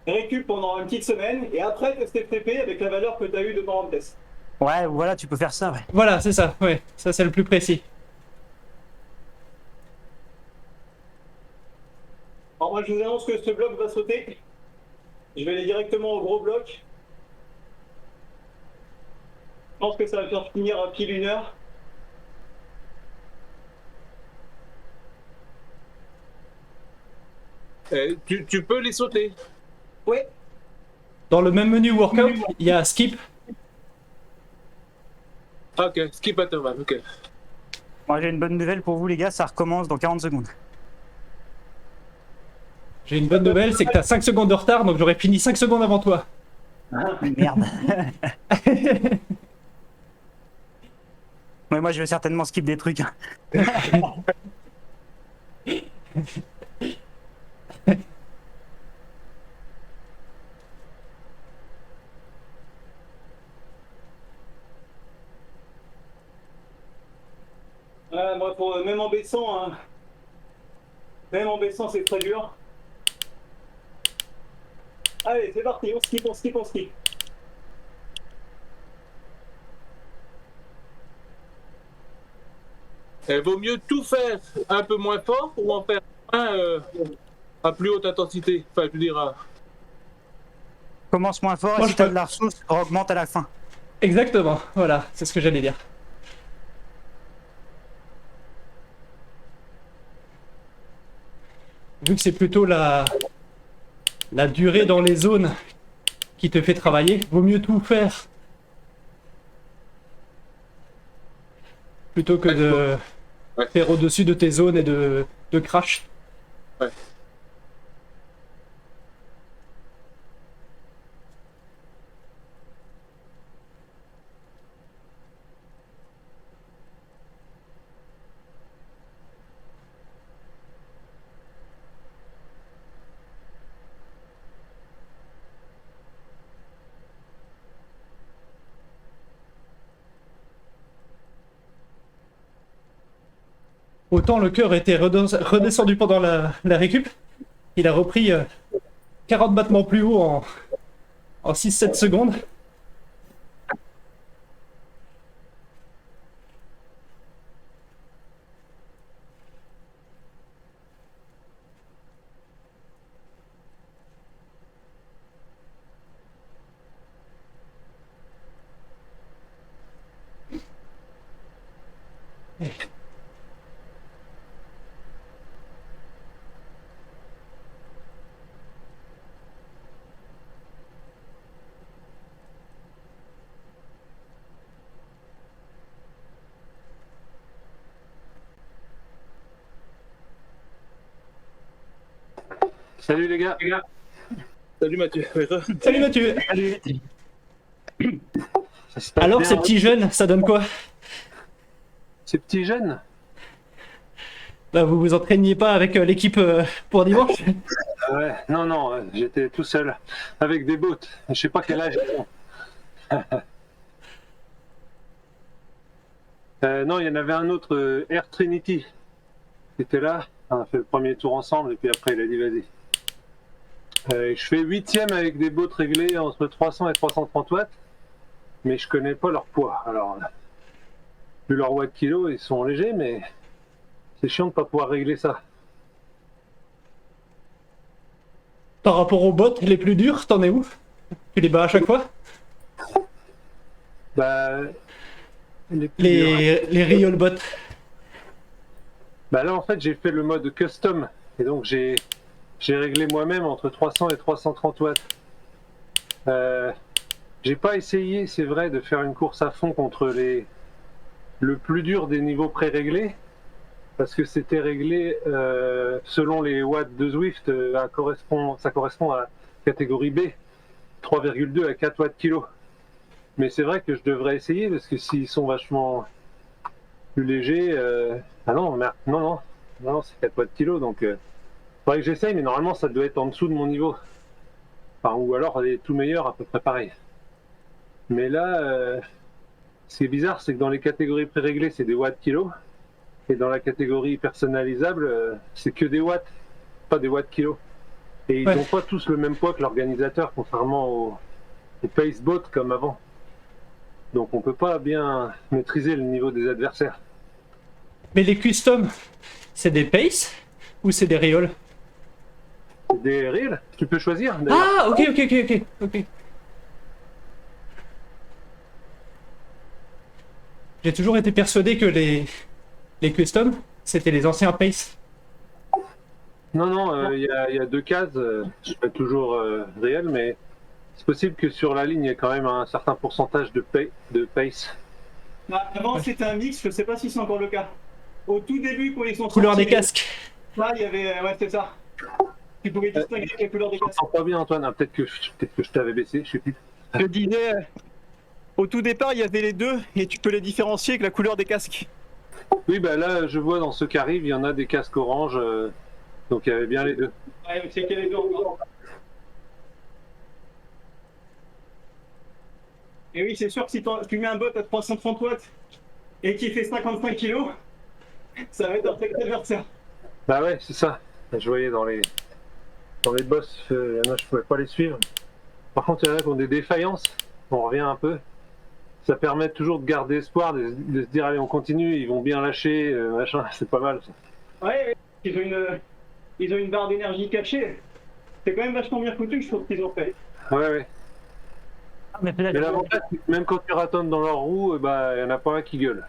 récup pendant une petite semaine, et après test FTP avec la valeur que tu as eue de ton ramp test. Ouais, voilà, tu peux faire ça, ouais. Voilà, c'est ça, ouais, ça c'est le plus précis. Alors moi je vous annonce que ce bloc va sauter. Je vais aller directement au gros bloc. Je pense que ça va faire finir à pile 1 heure. Tu peux les sauter. Ouais. Dans le même menu workout, il y a skip. Ah, ok, skip intervalle, ok. Moi j'ai une bonne nouvelle pour vous les gars, ça recommence dans 40 secondes. J'ai une bonne nouvelle, c'est que t'as 5 secondes de retard, donc j'aurais fini 5 secondes avant toi. Merde. Ouais, moi je vais certainement skip des trucs. Moi, même en baissant, hein, même en baissant, c'est très dur. Allez, c'est parti, on skip, on skip, on skip. Vaut mieux tout faire un peu moins fort ou en faire un à plus haute intensité. Enfin, je veux dire, Commence moins fort Moi, et si je t'as peux- de la ressource, augmente à la fin. Exactement, voilà, c'est ce que j'allais dire. Vu que c'est plutôt la durée dans les zones qui te fait travailler, vaut mieux tout faire plutôt que de Ouais. faire au-dessus de tes zones et de crash. Ouais. Autant le cœur était redescendu pendant la récup, il a repris 40 battements plus haut en 6-7 secondes. Salut les gars. salut Mathieu. Salut Mathieu. Ça se passe Alors bien, ces petits jeunes, ça donne quoi? ces petits jeunes? Bah, vous vous entraîniez pas avec l'équipe pour dimanche? Ouais, non, j'étais tout seul avec des bots. Je sais pas quel âge ils ont. Non, il y en avait un autre, Air Trinity, qui était là. On a fait le premier tour ensemble et puis après il a dit vas-y. Je fais 8e avec des bots réglés entre 300 et 330 watts, mais je connais pas leur poids. Alors, vu leur watt kilo, ils sont légers, mais c'est chiant de pas pouvoir régler ça. Par rapport aux bots les plus durs, t'en es où? Tu les bats à chaque fois? Bah, les plus durs. Les real bots. Bah là en fait j'ai fait le mode custom et donc j'ai réglé moi-même entre 300 et 330 watts. J'ai pas essayé, c'est vrai, de faire une course à fond contre le plus dur des niveaux pré-réglés parce que c'était réglé selon les watts de Zwift, ça correspond à la catégorie B, 3,2 à 4 watts kilo. Mais c'est vrai que je devrais essayer parce que s'ils sont vachement plus légers, ah non, merde, non, c'est 4 watts kilo, donc faudrait que j'essaye, mais normalement ça doit être en dessous de mon niveau. Enfin, ou alors les tout meilleurs à peu près pareil. Mais là, ce qui est bizarre, c'est que dans les catégories pré-réglées, c'est des watts kilo, Et dans la catégorie personnalisable, c'est que des watts, pas des watts kilos. Et ils Ouais. n'ont pas tous le même poids que l'organisateur, contrairement au Pacebot comme avant. Donc on peut pas bien maîtriser le niveau des adversaires. Mais les customs, c'est des pace ou c'est des real? C'est des reels, tu peux choisir. D'ailleurs. Ah, ok. J'ai toujours été persuadé que les customs, c'était les anciens pace. Non, il y a deux cases. Je fais toujours réel, mais c'est possible que sur la ligne, il y ait quand même un certain pourcentage de pace. Bah, avant, c'était un mix, je sais pas si c'est encore le cas. Au tout début, quand ils sont Couleur sortis, des casques. là, il y avait. Ouais, c'est ça. Tu pouvais distinguer les couleurs des Je casques. sens pas bien, Antoine. Ah, peut-être que je t'avais baissé, je sais plus. Je disais, au tout départ, il y avait les deux et tu peux les différencier avec la couleur des casques. Oui, bah là, je vois dans ceux qui arrivent, il y en a des casques orange, donc il y avait bien les deux. Ouais, c'est qu'il y a les deux encore. Et oui, c'est sûr que si tu mets un bot à 330 watts et qui fait 55 kg, ça va être un sacré adversaire. Bah ouais, c'est ça. Je voyais dans les boss, il y en a, je pouvais pas les suivre. Par contre, il y en a qui ont des défaillances. On revient un peu. Ça permet toujours de garder espoir, de se dire allez, on continue, ils vont bien lâcher, machin. C'est pas mal. Ça. Ouais, ils ont une barre d'énergie cachée. C'est quand même vachement bien foutu, je trouve qu'ils ont fait. Ouais. Ah, mais peut-être- Mais l'avantage, c'est que même quand tu ratonnes dans leur roue, bah, il y en a pas un qui gueule.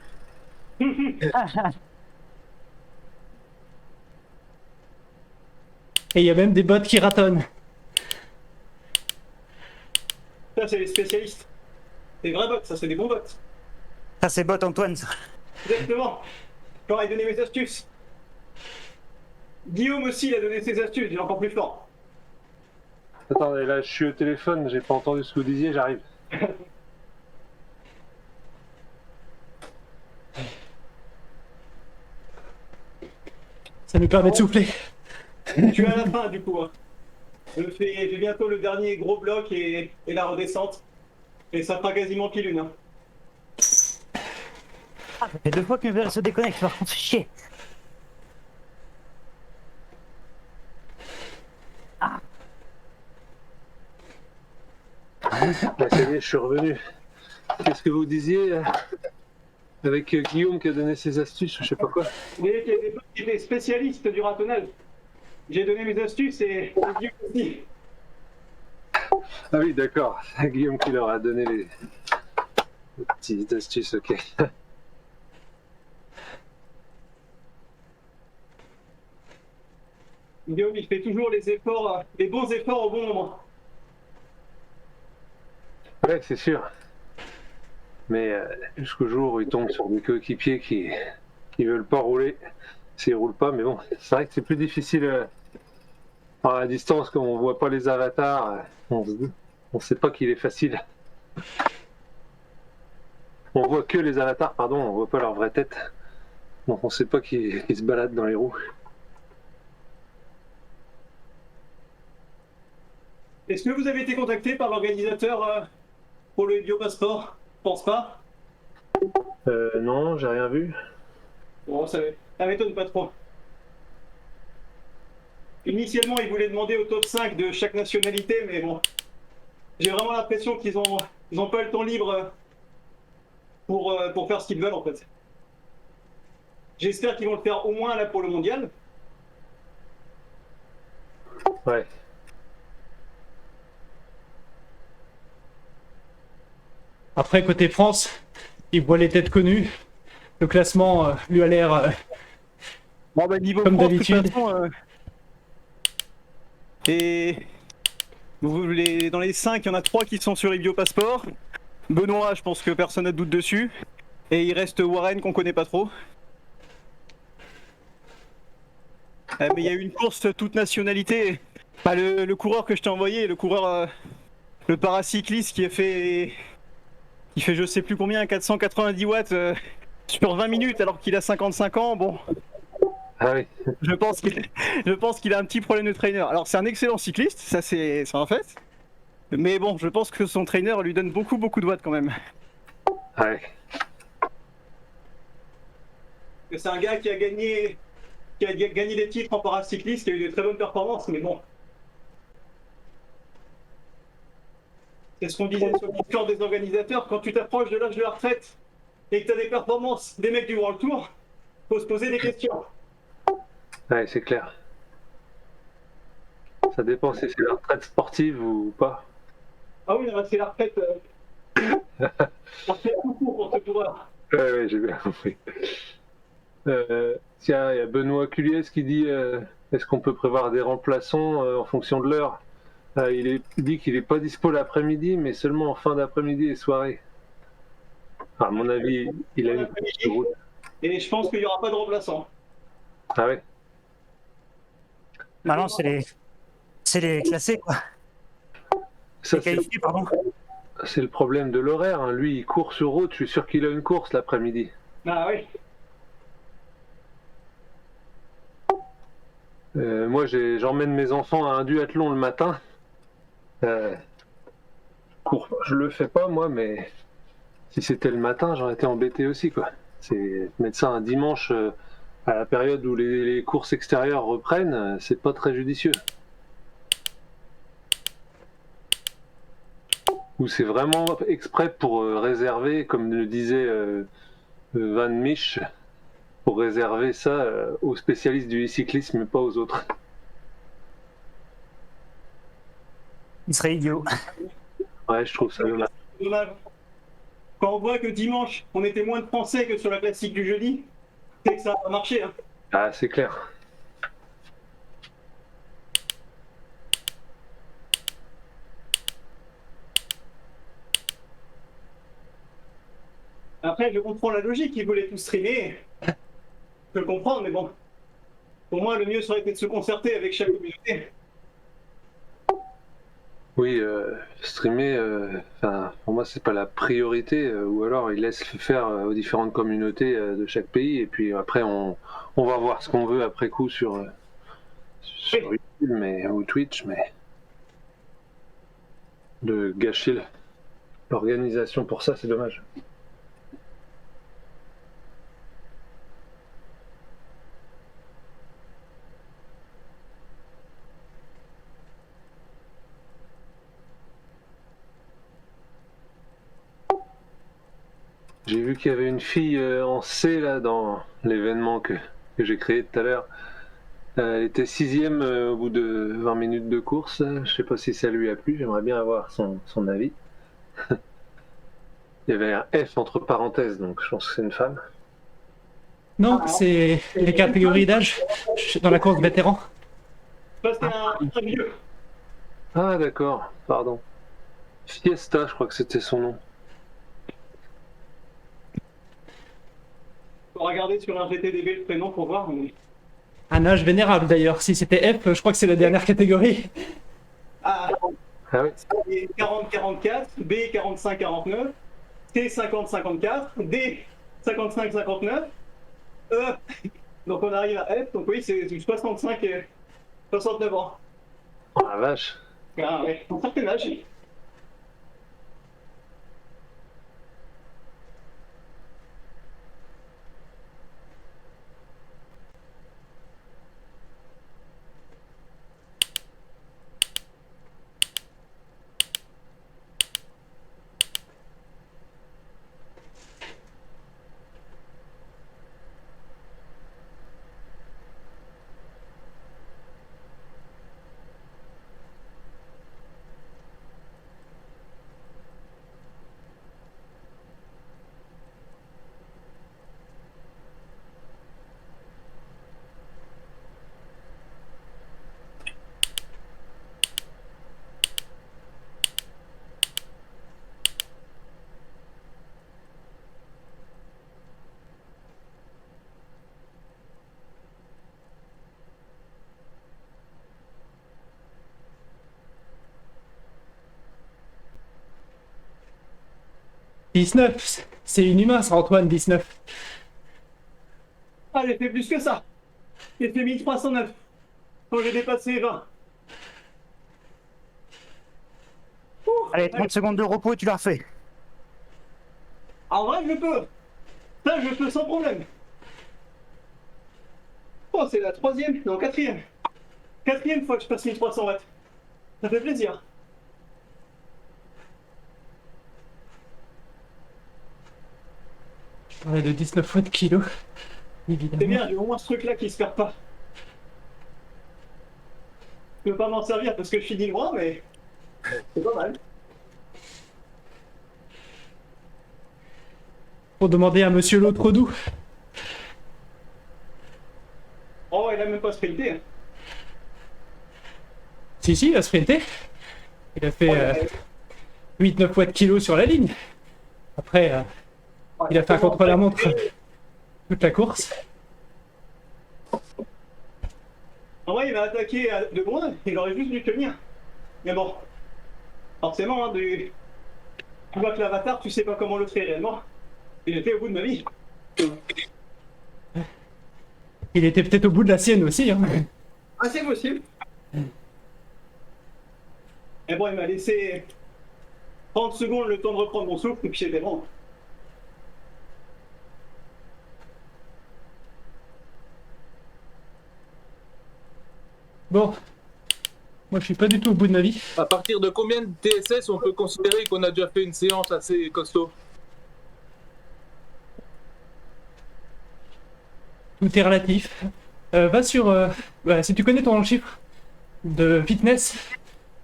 Et il y a même des bots qui ratonnent. Ça, c'est les spécialistes. Des vrais bots, ça, c'est des bons bots. Ça, c'est bot Antoine. Ça. Exactement. Je leur ai donné mes astuces. Guillaume aussi, il a donné ses astuces, il est encore plus fort. Attendez, là, je suis au téléphone, j'ai pas entendu ce que vous disiez, j'arrive. Ça nous permet de souffler. Tu es à la fin, du coup. Hein. J'ai bientôt le dernier gros bloc et la redescente. Et ça fera quasiment pile une. Hein. Ah, ça fait 2 fois que mes verres se déconnectent, par contre, c'est chier. Bah, ça y est, je suis revenu. Qu'est-ce que vous disiez avec Guillaume qui a donné ses astuces, je sais pas quoi. Mais il y a des potes qui étaient spécialistes du ratonnage. J'ai donné mes astuces et Guillaume aussi. Ah oui, d'accord. C'est Guillaume qui leur a donné les petites astuces, ok. Guillaume, il fait toujours les efforts, les bons efforts au bon moment. Ouais, c'est sûr. Mais jusqu'au jour où il tombe sur des coéquipiers qui veulent pas rouler, s'ils roulent pas, mais bon, c'est vrai que c'est plus difficile à distance quand on voit pas les avatars, on sait pas qu'il est facile. On voit que les avatars, pardon, on voit pas leur vraie tête. Donc on sait pas qu'ils se baladent dans les roues. Est-ce que vous avez été contacté par l'organisateur pour le biopasseport? Je pense pas. Non, j'ai rien vu. Bon, ça m'étonne pas trop. Initialement, ils voulaient demander au top 5 de chaque nationalité, mais bon. J'ai vraiment l'impression qu'ils ont pas le temps libre pour faire ce qu'ils veulent, en fait. J'espère qu'ils vont le faire au moins là pour le mondial. Ouais. Après, côté France, ils voient les têtes connues. Le classement lui a l'air Bon, bah, niveau comme France, de toute d'habitude. façon, et dans les 5, il y en a 3 qui sont sur les biopasseports. Benoît, je pense que personne n'a de doute dessus. Et il reste Warren qu'on connaît pas trop. Mais il y a eu une course toute nationalité. Bah, le coureur que je t'ai envoyé, le coureur, le paracycliste qui fait je sais plus combien, 490 watts sur 20 minutes alors qu'il a 55 ans, bon. Ah oui. Je pense qu'il a un petit problème de trainer. Alors c'est un excellent cycliste, ça c'est un fait. Mais bon, je pense que son trainer lui donne beaucoup de watts quand même. Ouais. que c'est un gars qui a gagné des titres en paracyclisme, qui a eu de très bonnes performances, mais bon. C'est ce qu'on disait sur l'histoire des organisateurs, quand tu t'approches de l'âge de la retraite et que tu as des performances des mecs du World Tour, faut se poser des questions. Ouais, c'est clair. Ça dépend si c'est la retraite sportive ou pas. Ah oui, c'est la retraite. La retraite tout court pour ce coureur. Ouais, j'ai bien compris. Tiens, il y a Benoît Culiez qui dit est-ce qu'on peut prévoir des remplaçants en fonction de l'heure? Il dit qu'il n'est pas dispo l'après-midi, mais seulement en fin d'après-midi et soirée. À mon avis, il a une course de route. Et je pense qu'il n'y aura pas de remplaçant. Ah ouais? Maintenant, c'est les classés, quoi. Ça, Les qualifiés, pardon. c'est le problème de l'horaire. Hein. Lui, il court sur route. Je suis sûr qu'il a une course l'après-midi. Ah oui. Moi, j'emmène mes enfants à un duathlon le matin. Je le fais pas, moi, mais si c'était le matin, j'aurais été embêté aussi, quoi. C'est mettre ça un dimanche à la période où les courses extérieures reprennent, c'est pas très judicieux. Ou c'est vraiment exprès pour réserver, comme le disait Van Mich, pour réserver ça aux spécialistes du cyclisme, mais pas aux autres. Il serait idiot. Ouais, je trouve ça dommage. Dommage. Quand on voit que dimanche, on était moins de Français que sur la classique du jeudi, c'est que ça a marché. Hein. Ah, c'est clair. Après, je comprends la logique, ils voulaient tout streamer. Je peux le comprendre, mais bon. Pour moi, le mieux serait de se concerter avec chaque communauté. Oui, streamer, pour moi, c'est pas la priorité, ou alors il laisse faire aux différentes communautés de chaque pays, et puis après, on va voir ce qu'on veut après coup sur YouTube ou Twitch, mais de gâcher l'organisation pour ça, c'est dommage. J'ai vu qu'il y avait une fille en C là dans l'événement que j'ai créé tout à l'heure. Elle était 6e au bout de 20 minutes de course. Je sais pas si ça lui a plu, j'aimerais bien avoir son avis. Il y avait un F entre parenthèses, donc je pense que c'est une femme. Non, c'est les catégories d'âge dans la course vétéran. Ça, c'était un vieux. Ah d'accord, pardon. Fiesta, je crois que c'était son nom. Faut regarder sur un GTDB le prénom pour voir. Mais... Un âge vénérable d'ailleurs. Si c'était F, je crois que c'est la dernière catégorie. A, Ah oui. 40-44, B 45-49, C 50-54, D 55-59, E. Donc on arrive à F, donc oui, c'est 65 et 69 ans. Oh la vache. Ah ouais, un certain âge. « 19, c'est inhumain ça Antoine, 19. Ah, j'ai fait plus que ça. J'ai fait 1309 quand j'ai dépassé 20. Allez, 30 secondes de repos et tu la refais. En vrai, je peux. Ça, je peux sans problème. Oh, c'est la troisième, non, quatrième. Quatrième fois que je passe 1300 watts. Ça fait plaisir. Je parlais de 19 watts kilo, évidemment. C'est bien, j'ai au moins ce truc-là qui se perd pas. Je peux pas m'en servir parce que je finis loin, mais c'est pas mal. Pour demander à monsieur l'autre doux. Oh, il a même pas sprinté. Hein. Si, il a sprinté. Il a fait 8-9 watts kilo sur la ligne. Après, il a fait un contre-la-montre toute la course. En vrai, il m'a attaqué de loin, il aurait juste dû tenir. Mais bon, forcément, hein, tu vois que l'avatar, tu sais pas comment l'autre est réellement. Il était au bout de ma vie. Il était peut-être au bout de la sienne aussi. Hein. Ah, c'est possible. Et bon, il m'a laissé 30 secondes le temps de reprendre mon souffle, et puis c'était bon. Bon, moi je suis pas du tout au bout de ma vie. À partir de combien de TSS on peut considérer qu'on a déjà fait une séance assez costaud? Tout est relatif. Va sur... si tu connais ton chiffre de fitness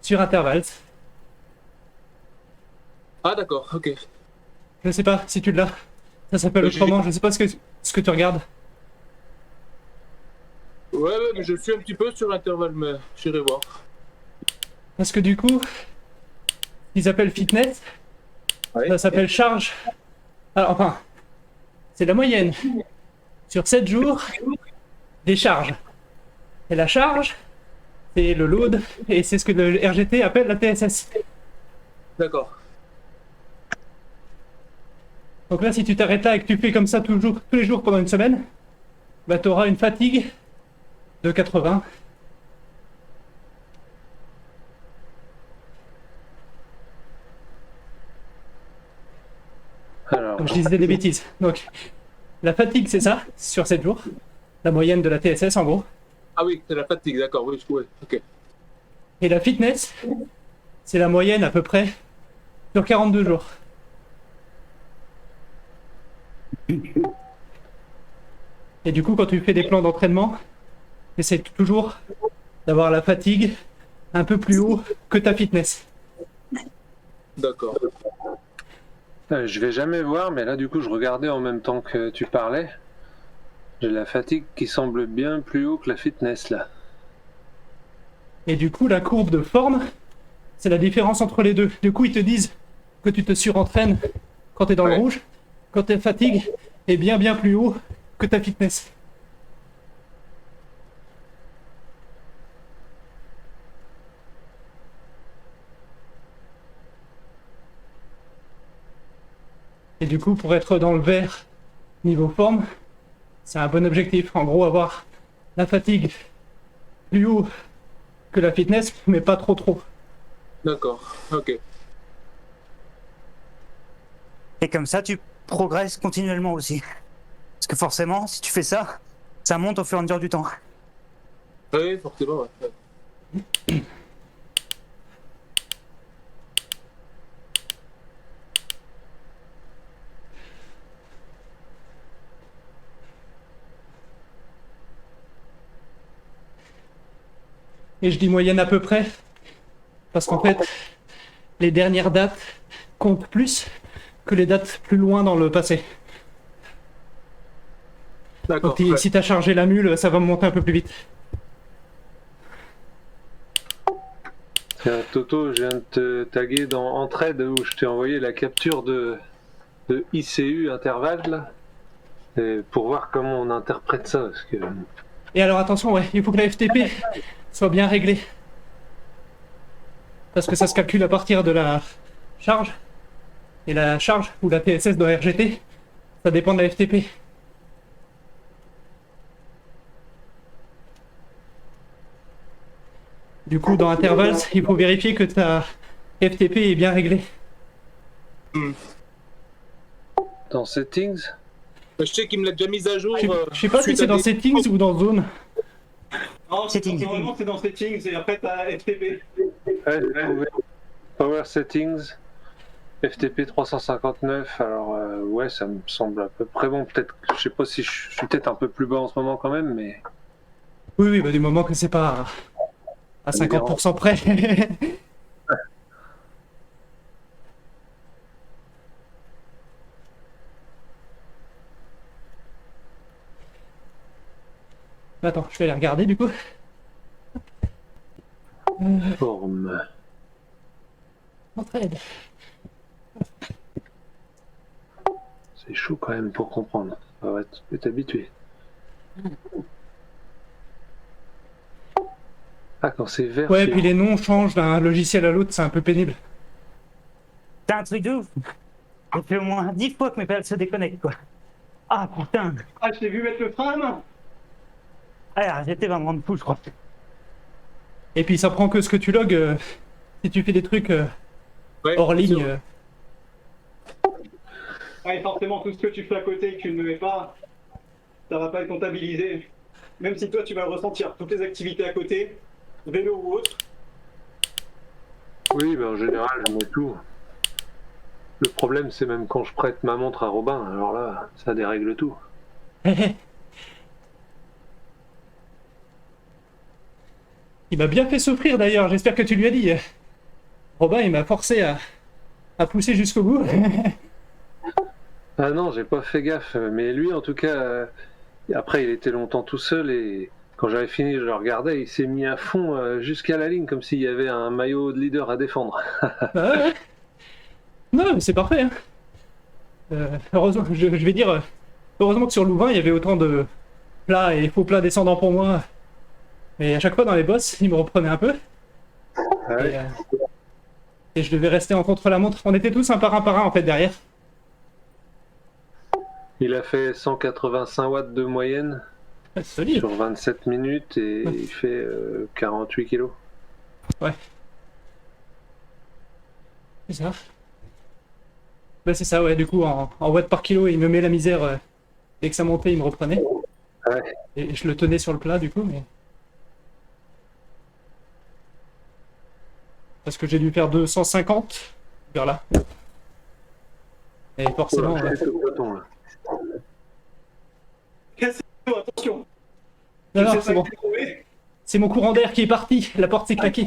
sur intervalles. Ah d'accord, ok. Je sais pas si tu l'as. Ça s'appelle autrement, je sais pas ce que tu regardes. Ouais, mais je suis un petit peu sur intervalle, mais j'irai voir. Parce que du coup, ils appellent fitness, Ouais. ça s'appelle charge. Alors, enfin, c'est la moyenne sur 7 jours des charges. Et la charge, c'est le load, et c'est ce que le RGT appelle la TSS. D'accord. Donc là, si tu t'arrêtes là et que tu fais comme ça tous les jours pendant une semaine, bah tu auras une fatigue de 80. Alors, Donc je disais des bêtises. Donc la fatigue, c'est ça, sur 7 jours. La moyenne de la TSS en gros. Ah oui, c'est la fatigue, d'accord, oui, ouais, ok. Et la fitness, c'est la moyenne à peu près sur 42 jours. Et du coup, quand tu fais des plans d'entraînement, essaie toujours d'avoir la fatigue un peu plus haut que ta fitness. D'accord. je vais jamais voir, mais là du coup je regardais en même temps que tu parlais. J'ai la fatigue qui semble bien plus haut que la fitness là. Et du coup, la courbe de forme, c'est la différence entre les deux. Du coup, ils te disent que tu te surentraînes quand tu es dans le Ouais. rouge, quand ta fatigue est bien plus haut que ta fitness. Et du coup, pour être dans le vert niveau forme, c'est un bon objectif. En gros, avoir la fatigue plus haut que la fitness, mais pas trop. D'accord, ok. Et comme ça, tu progresses continuellement aussi. Parce que forcément, si tu fais ça, ça monte au fur et à mesure du temps. Oui, forcément, ouais. Et je dis moyenne à peu près, parce qu'en fait, les dernières dates comptent plus que les dates plus loin dans le passé. D'accord. Donc Ouais. si t'as chargé la mule, ça va monter un peu plus vite. Tiens, Toto, je viens de te taguer dans Entraide où je t'ai envoyé la capture de ICU intervalle là. Et pour voir comment on interprète ça. Parce que... Et alors attention, ouais, il faut que la FTP soit bien réglée. Parce que ça se calcule à partir de la charge. Et la charge, ou la TSS de RGT, ça dépend de la FTP. Du coup, dans Intervals, il faut vérifier que ta FTP est bien réglée. Dans Settings, Je sais qu'il me l'a déjà mise à jour. Je sais pas si suite c'est à dans des- Settings ou dans Zone. Non, Settings. normalement, c'est dans Settings et après, t'as FTP. Ouais, j'ai trouvé. Power Settings, FTP 359. Alors, ouais, ça me semble à peu près bon. Peut-être, je sais pas si je suis peut-être un peu plus bas en ce moment quand même, mais. Oui, oui, bah, du moment que c'est pas à 50% près. Attends, je vais aller regarder du coup. Forme. Entraide. C'est chaud quand même pour comprendre. Ah ouais, tu peux t'habituer. Ah, quand c'est vert, Ouais, c'est- puis les noms changent d'un logiciel à l'autre, c'est un peu pénible. C'est un truc de ouf. Ça fait au moins 10 fois que mes pédales se déconnectent, quoi. Ah putain. Ah, je t'ai vu mettre le frein à main. Ah, j'étais vraiment de fou, je crois. Et puis ça prend que ce que tu logs. Si tu fais des trucs Ouais, hors ligne. sûr. Ah, et forcément, tout ce que tu fais à côté et que tu ne mets pas, ça va pas être comptabilisé. Même si toi, tu vas le ressentir. Toutes les activités à côté, vélo ou autre. Oui, mais en général, je mets tout. Le problème, c'est même quand je prête ma montre à Robin. Alors là, ça dérègle tout. Il m'a bien fait souffrir d'ailleurs, j'espère que tu lui as dit. Robin, il m'a forcé à pousser jusqu'au bout. Ah non, j'ai pas fait gaffe. Mais lui, en tout cas, après, il était longtemps tout seul et quand j'avais fini, je le regardais, il s'est mis à fond jusqu'à la ligne, comme s'il y avait un maillot de leader à défendre. Ah ouais. Non, mais c'est parfait. Hein. Heureusement, je vais dire, heureusement que sur Louvain, il y avait autant de plats et faux plats descendants pour moi. Mais à chaque fois dans les bosses, il me reprenait un peu. Ouais. Et je devais rester en contre-la-montre. On était tous un par un en fait derrière. Il a fait 185 watts de moyenne Ouais, c'est solide. sur 27 minutes et il fait 48 kilos. C'est ça. Bah c'est ça, ouais, du coup, en watts par kilo, il me met la misère. Dès que ça montait, il me reprenait. Ouais. Et je le tenais sur le plat, du coup, mais... Parce que j'ai dû faire 250 vers là. Et forcément... Voilà, c'est le peloton, là. Cassez-vous, attention. Non, non, Je sais c'est pas bon. qui t'ai trouvé. C'est mon courant d'air qui est parti. La porte s'est claquée.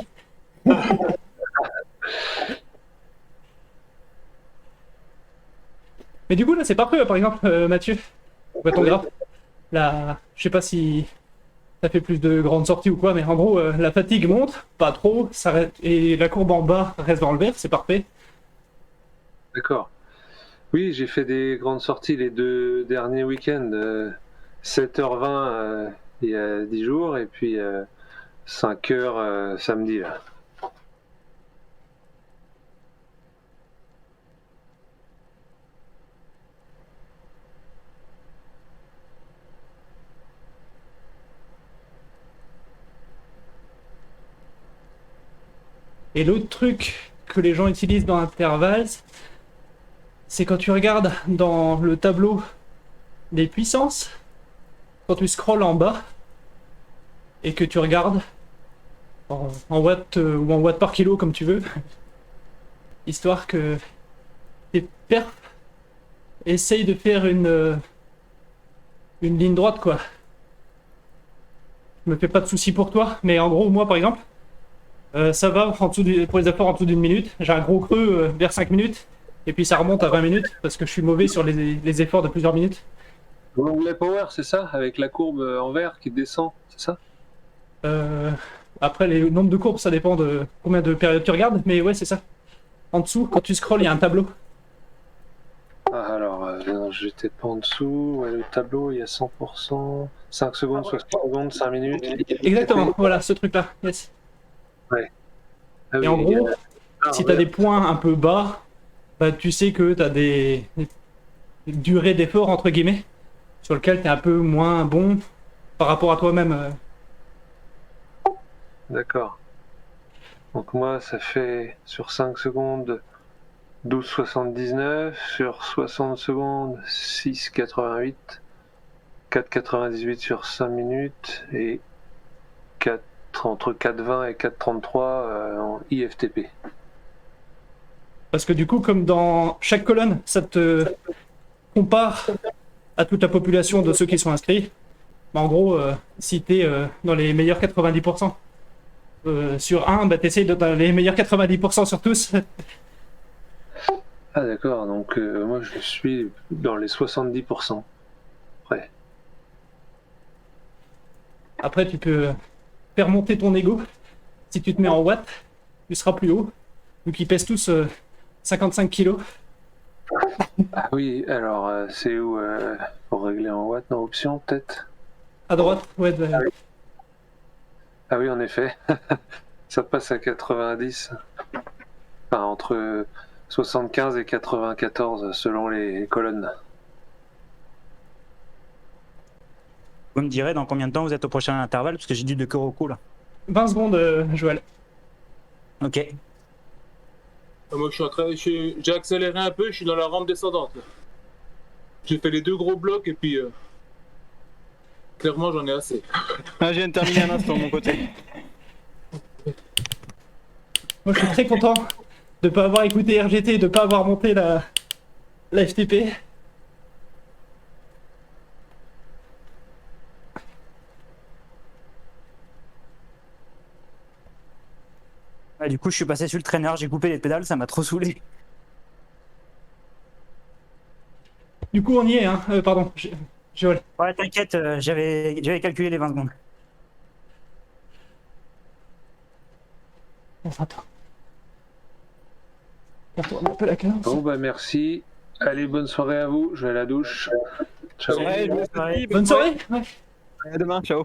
Mais du coup, là, c'est parfait, par exemple, Mathieu. Ton graphe. Là, je sais pas si ça fait plus de grandes sorties ou quoi, mais en gros, la fatigue monte, pas trop, et la courbe en bas reste dans le vert, c'est parfait. D'accord. Oui, j'ai fait des grandes sorties les 2 derniers week-ends. 7h20 il y a 10 jours et puis 5h samedi. Là. Et l'autre truc que les gens utilisent dans Intervals, c'est quand tu regardes dans le tableau des puissances, quand tu scrolles en bas, et que tu regardes en watts ou en watts par kilo comme tu veux, histoire que tes perfs essayent de faire une ligne droite quoi. Je me fais pas de soucis pour toi, mais en gros moi par exemple, ça va en dessous pour les efforts en dessous d'une minute, j'ai un gros creux vers 5 minutes, et puis ça remonte à 20 minutes parce que je suis mauvais sur les efforts de plusieurs minutes. L'onglet Power, c'est ça? Avec la courbe en vert qui descend, c'est ça? Après, les nombres de courbes, ça dépend de combien de périodes tu regardes, mais ouais, c'est ça. En dessous, quand tu scrolles, il y a un tableau. Ah, alors, non, j'étais pas en dessous. Ouais, le tableau, il y a 100%, 5 secondes, 60 secondes, 5 minutes. Exactement, voilà, ce truc-là. Yes. Ah Et oui, en il y a- gros, si tu as des points un peu bas, bah, tu sais que tu as des durées d'effort, entre guillemets, sur lesquelles tu es un peu moins bon par rapport à toi-même. D'accord. Donc moi, ça fait sur 5 secondes 12,79, sur 60 secondes 6,88, 4,98 sur 5 minutes et entre 4,20 et 4,33 en IFTP. Parce que du coup, comme dans chaque colonne, ça te compare à toute la population de ceux qui sont inscrits. Bah, en gros, si tu es dans les meilleurs 90% sur un, bah, tu essayes d'être dans les meilleurs 90% sur tous. Ah d'accord, donc moi je suis dans les 70%. Ouais. Après, tu peux faire monter ton ego. Si tu te mets en watts, tu seras plus haut. Donc ils pèsent tous 55 kilos. Ah oui, alors c'est où pour régler en watts, non, option peut-être? À droite, ouais. Ah oui, en effet. Ça passe à 90. Enfin, entre 75 et 94 selon les colonnes. Vous me direz dans combien de temps vous êtes au prochain intervalle, parce que j'ai dit de cœur au cou là. 20 secondes, Joël. Ok. Moi, j'ai accéléré un peu, je suis dans la rampe descendante. Là. J'ai fait les 2 gros blocs et puis clairement j'en ai assez. Ah, je viens de terminer un instant de mon côté. Moi, je suis très content de ne pas avoir écouté RGT et de ne pas avoir monté la FTP. Ouais, du coup, je suis passé sur le traîneur, j'ai coupé les pédales, ça m'a trop saoulé. Du coup, on y est, hein. Pardon, Joël. Ouais, t'inquiète, j'avais calculé les 20 secondes. Bon, attends. On tourne un peu la cadence. Bon bah merci. Allez, bonne soirée à vous. Je vais à la douche. Ciao. Ouais, je vous remercie, Bonne soirée. Ouais. À demain, ciao.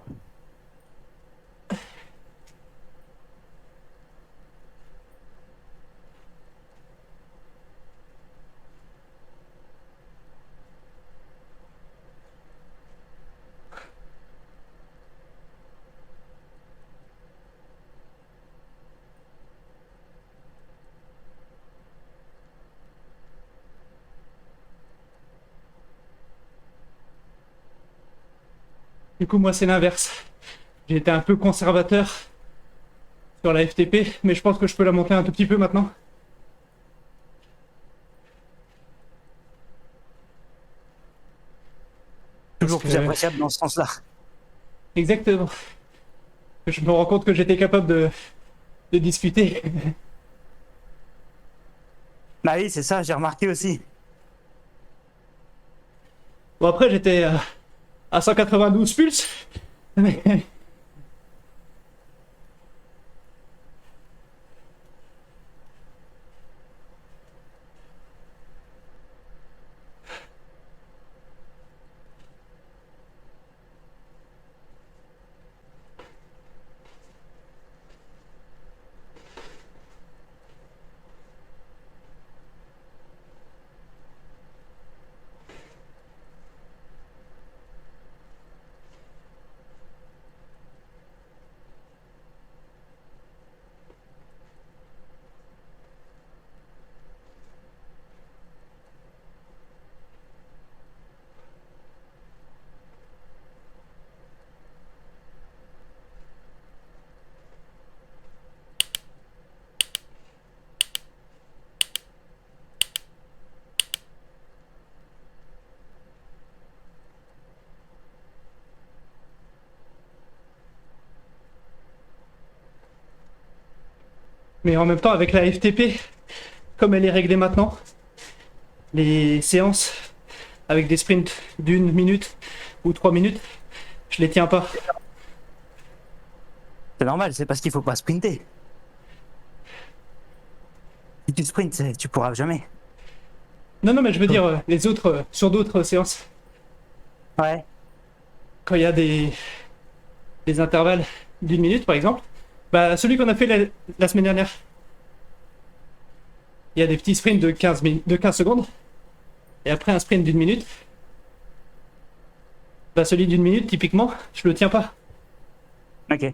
Du coup, moi, c'est l'inverse. J'ai été un peu conservateur sur la FTP, mais je pense que je peux la monter un tout petit peu maintenant. Toujours Parce plus que- appréciable dans ce sens-là. Exactement. Je me rends compte que j'étais capable de discuter. Bah oui, c'est ça, j'ai remarqué aussi. Bon, après, j'étais à 192 pulses. Mais... Mais en même temps, avec la FTP, comme elle est réglée maintenant, les séances avec des sprints d'1 minute ou 3 minutes, je les tiens pas. C'est normal, c'est parce qu'il faut pas sprinter. Si tu sprints, tu pourras jamais. Non, non, mais je veux dire, les autres, sur d'autres séances, Ouais. quand il y a des intervalles d'1 minute, par exemple, bah, celui qu'on a fait la semaine dernière, il y a des petits sprints de 15 secondes, et après un sprint d'1 minute, bah, celui d'1 minute, typiquement, je le tiens pas. Ok.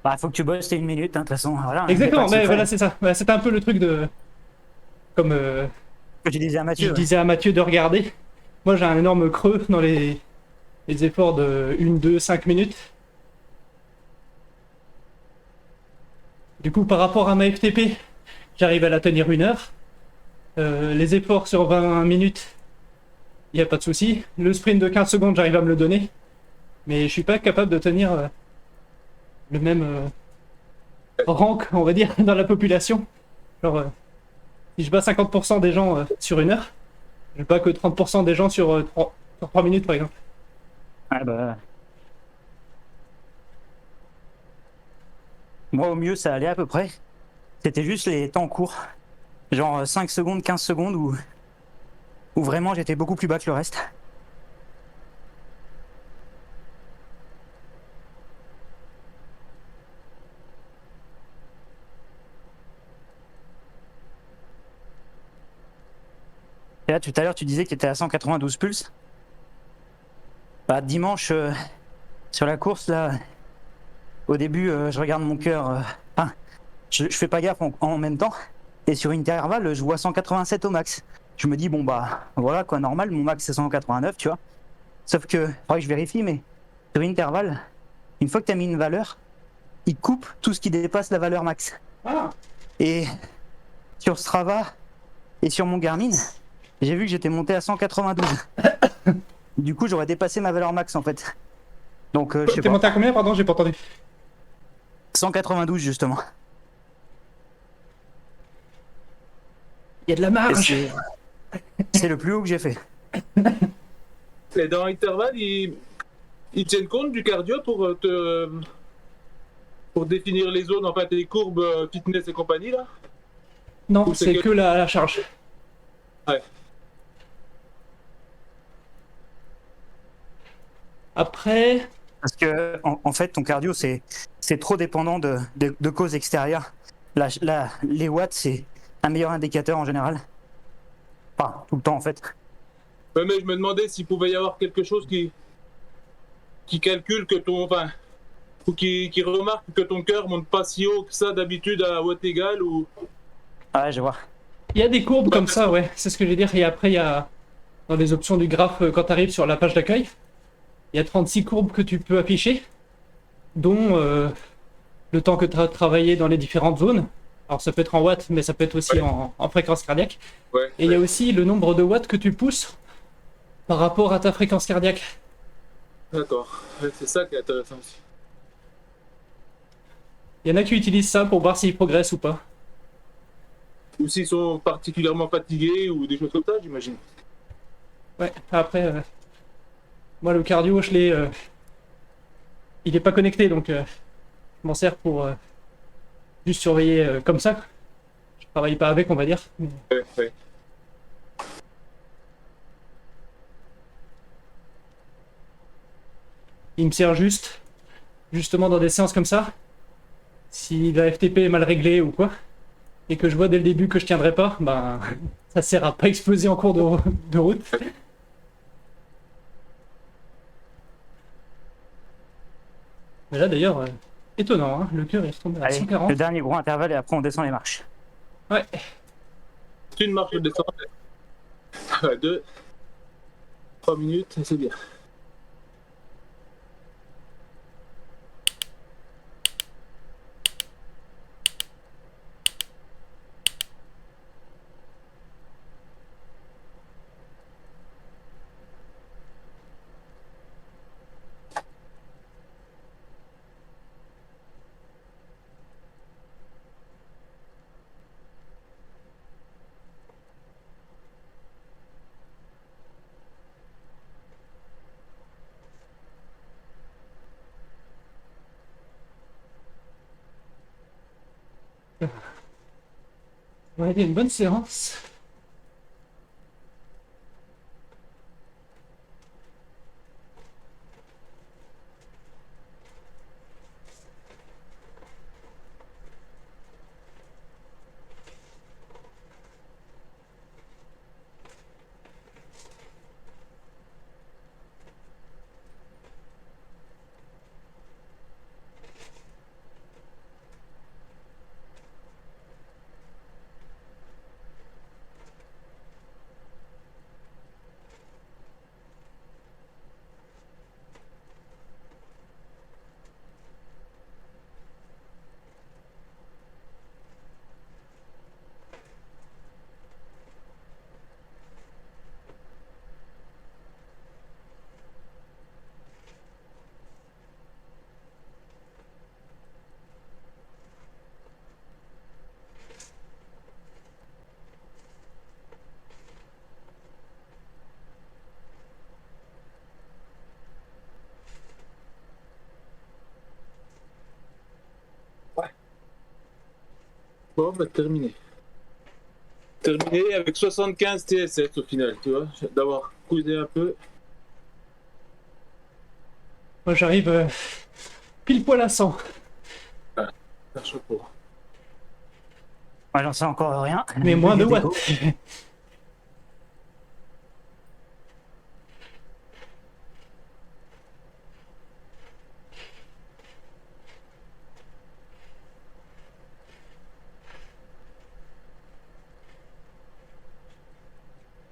Bah, faut que tu bosses tes 1 minute, hein, de toute façon. Voilà, Exactement, y a pas de mais secret. voilà, c'est ça. Bah, c'était un peu le truc de... Comme Que tu disais à Mathieu. je disais à Mathieu de regarder. Moi, j'ai un énorme creux dans les les efforts de 1, 2, 5 minutes. Du coup, par rapport à ma FTP, j'arrive à la tenir 1 heure. Les efforts sur 20 minutes, il n'y a pas de souci. Le sprint de 15 secondes, j'arrive à me le donner. Mais je suis pas capable de tenir le même rank, on va dire, dans la population. Genre, si je bats 50% des gens sur 1 heure, je bats que 30% des gens sur 3 minutes, par exemple. Ah bah. Moi, au mieux, ça allait à peu près. C'était juste les temps courts. Genre 5 secondes, 15 secondes, où vraiment j'étais beaucoup plus bas que le reste. Et là, tout à l'heure, tu disais que tu étais à 192 pulses. Bah, dimanche, sur la course, là, au début, je regarde mon cœur. Enfin, je fais pas gaffe en même temps. Et sur intervalle, je vois 187 au max. Je me dis, bon, bah, voilà, quoi, normal, mon max c'est 189, tu vois. Sauf que, faudrait que je vérifie, mais sur intervalle, une fois que tu as mis une valeur, il coupe tout ce qui dépasse la valeur max. Ah. Et sur Strava et sur mon Garmin, j'ai vu que j'étais monté à 192. Du coup, j'aurais dépassé ma valeur max en fait. Donc, je sais T'es pas. monté à combien, pardon? J'ai pas entendu. 192 justement. Il y a de la Et marge. c'est le plus haut que j'ai fait. Et dans l'intervalle, ils tiennent compte du cardio pour définir les zones, en fait, les courbes fitness et compagnie, là. Non, Ou c'est que la charge. Ouais. Après, Parce que, en fait, ton cardio, c'est trop dépendant de causes extérieures. Les watts, c'est un meilleur indicateur en général. Enfin, tout le temps en fait. Ouais, mais je me demandais s'il pouvait y avoir quelque chose qui calcule que ton. Enfin, ou qui remarque que ton cœur monte pas si haut que ça d'habitude à watt égal ou. Ouais, je vois. il y a des courbes comme ça, ouais, c'est ce que je veux dire. Et après, il y a dans les options du graphe, quand tu arrives sur la page d'accueil, il y a 36 courbes que tu peux afficher, dont le temps que tu as travaillé dans les différentes zones. Alors ça peut être en watts, mais ça peut être aussi Ouais. en fréquence cardiaque. Ouais. Et il y a aussi le nombre de watts que tu pousses par rapport à ta fréquence cardiaque. D'accord. Ouais, c'est ça qui est intéressant aussi. Il y en a qui utilisent ça pour voir s'ils progressent ou pas. Ou s'ils sont particulièrement fatigués ou des choses comme ça, j'imagine. Ouais, après, moi le cardio, je l'ai. Il est pas connecté, donc je m'en sers pour juste surveiller comme ça. Je travaille pas avec, on va dire. Mais Ouais, ouais. il me sert justement dans des séances comme ça. Si la FTP est mal réglée ou quoi, et que je vois dès le début que je tiendrai pas, ben ça sert à pas exploser en cours de route. Mais là d'ailleurs, étonnant, hein, le cœur est retombé à Allez, 140. le dernier gros intervalle et après on descend les marches. Ouais, C'est une marche de descente. 2, 3 minutes, c'est bien. on a été une bonne séance. Bon, bah terminé. Terminé avec 75 TSS au final, tu vois, d'avoir coudé un peu. Moi, j'arrive pile poil à 100. Un chapeau. Moi, j'en sais encore rien. Mais moins de watts.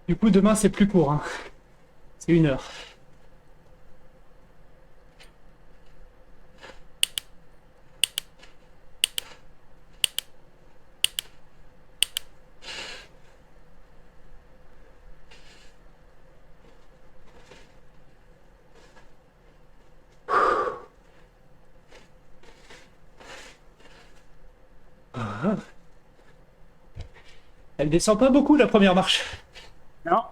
Du coup, demain, c'est plus court. Hein. C'est 1 heure. Ah. Elle descend pas beaucoup la première marche. Non.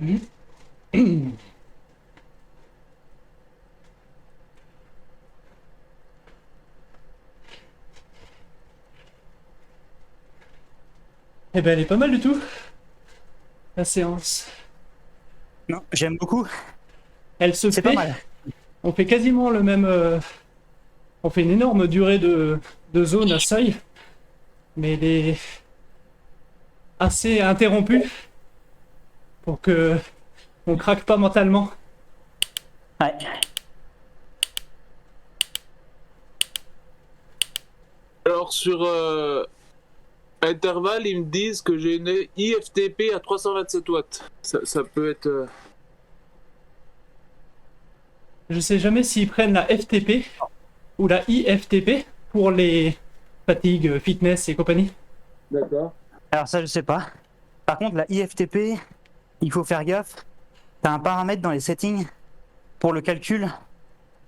Eh ben, elle est pas mal du tout, la séance. Non, j'aime beaucoup. Elle se C'est fait. pas mal. On fait quasiment le même. On fait une énorme durée de zone à seuil, mais elle est assez interrompue pour que on craque pas mentalement. Ouais. Alors sur intervalle, ils me disent que j'ai une IFTP à 327 watts. Ça peut être... Je sais jamais s'ils prennent la FTP ou la IFTP pour les fatigues, fitness et compagnie. D'accord. Alors ça, je sais pas. Par contre, la IFTP, il faut faire gaffe. T'as un paramètre dans les settings pour le calcul.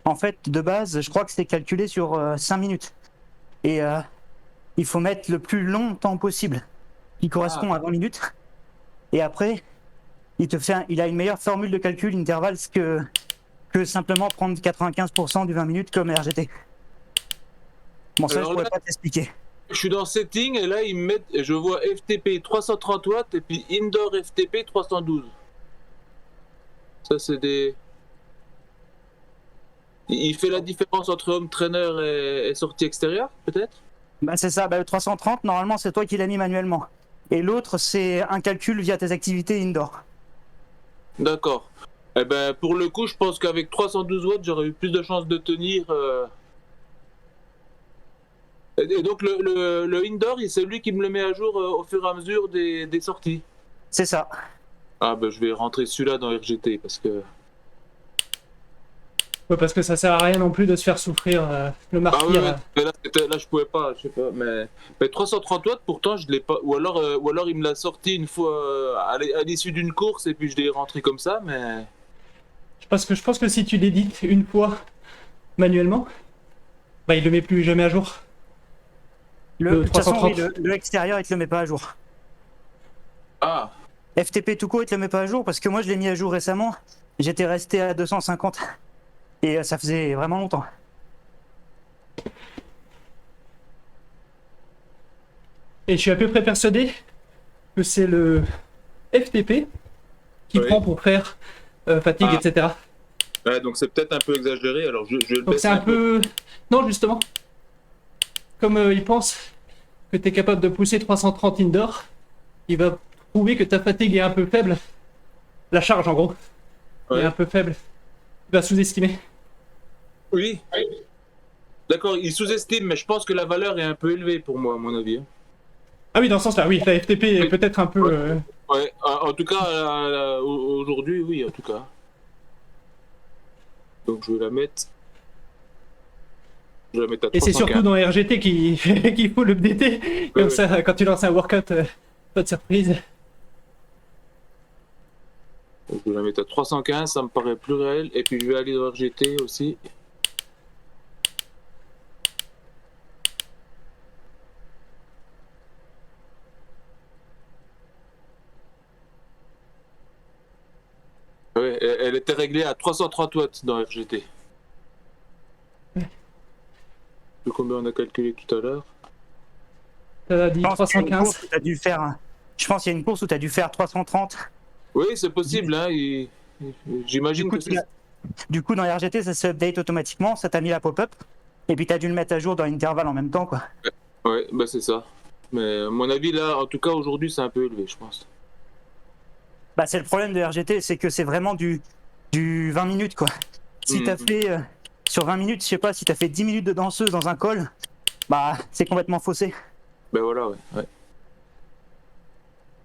En fait, de base, je crois que c'est calculé sur 5 minutes. Et il faut mettre le plus long temps possible, qui correspond à 20 minutes. Et après, il a une meilleure formule de calcul intervalle que simplement prendre 95% du 20 minutes comme RGT. Bon, ça, Alors je pourrais là- pas t'expliquer. Je suis dans setting et là ils me mettent, je vois FTP 330 watts et puis indoor FTP 312. Ça c'est des... Il fait la différence entre home trainer et sortie extérieure peut-être? Bah, c'est ça, le 330, normalement, c'est toi qui l'as mis manuellement. Et l'autre, c'est un calcul via tes activités indoor. D'accord. Eh ben pour le coup je pense qu'avec 312 watts j'aurais eu plus de chances de tenir... Et donc le indoor, c'est lui qui me le met à jour au fur et à mesure des sorties. C'est ça. Ah ben je vais rentrer celui-là dans RGT parce que... Ouais, parce que ça sert à rien non plus de se faire souffrir le Ah martyr. oui, mais là je pouvais pas, je sais pas, mais 330 watts pourtant je l'ai pas, ou alors il me l'a sorti une fois à l'issue d'une course et puis je l'ai rentré comme ça, mais... Parce que je pense que si tu l'édites une fois manuellement, bah il le met plus jamais à jour. De toute façon, 330. oui, le extérieur, il te le met pas à jour. Ah, FTP tout court, il te le met pas à jour parce que moi, je l'ai mis à jour récemment. J'étais resté à 250. Et ça faisait vraiment longtemps. Et je suis à peu près persuadé que c'est le FTP qui Oui. prend pour faire fatigue, Ah. etc. Ouais, donc c'est peut-être un peu exagéré, alors je le Donc baisse c'est un peu... Non, justement. Comme il pense que tu es capable de pousser 330 indoor, il va prouver que ta fatigue est un peu faible. La charge, en gros, est Ouais. un peu faible. Il va sous-estimer. Oui. D'accord, il sous-estime, mais je pense que la valeur est un peu élevée pour moi, à mon avis. Hein. Ah oui, dans ce sens-là, oui, la FTP est Oui. peut-être un peu... Ouais. Ouais, en tout cas, aujourd'hui, oui, en tout cas. Donc je vais la mettre. Je vais la mettre à Et c'est 315. surtout dans RGT qu'il faut l'updater. Comme Ouais. ça, quand tu lances un workout, pas de surprise. Donc, je vais la mettre à 315, ça me paraît plus réel. Et puis je vais aller dans RGT aussi. Ouais, elle était réglée à 330 watts dans RGT. Je sais combien on a calculé tout à l'heure. T'as dit Je pense qu'il y a une 315. course où t'as dû faire. Je pense qu'il y a une course où tu as dû faire 330. Oui, c'est possible, hein. J'imagine Du coup, que c'est. Du coup, dans RGT, ça se update automatiquement, ça t'a mis la pop-up. Et puis, tu as dû le mettre à jour dans l'intervalle en même temps, quoi. Ouais, bah c'est ça. Mais à mon avis, là, en tout cas, aujourd'hui, c'est un peu élevé, je pense. Bah, c'est le problème de RGT, c'est que c'est vraiment du 20 minutes, quoi. Si t'as fait, sur 20 minutes, je sais pas, si t'as fait 10 minutes de danseuse dans un col, bah, c'est complètement faussé. Ben voilà, ouais. Ouais.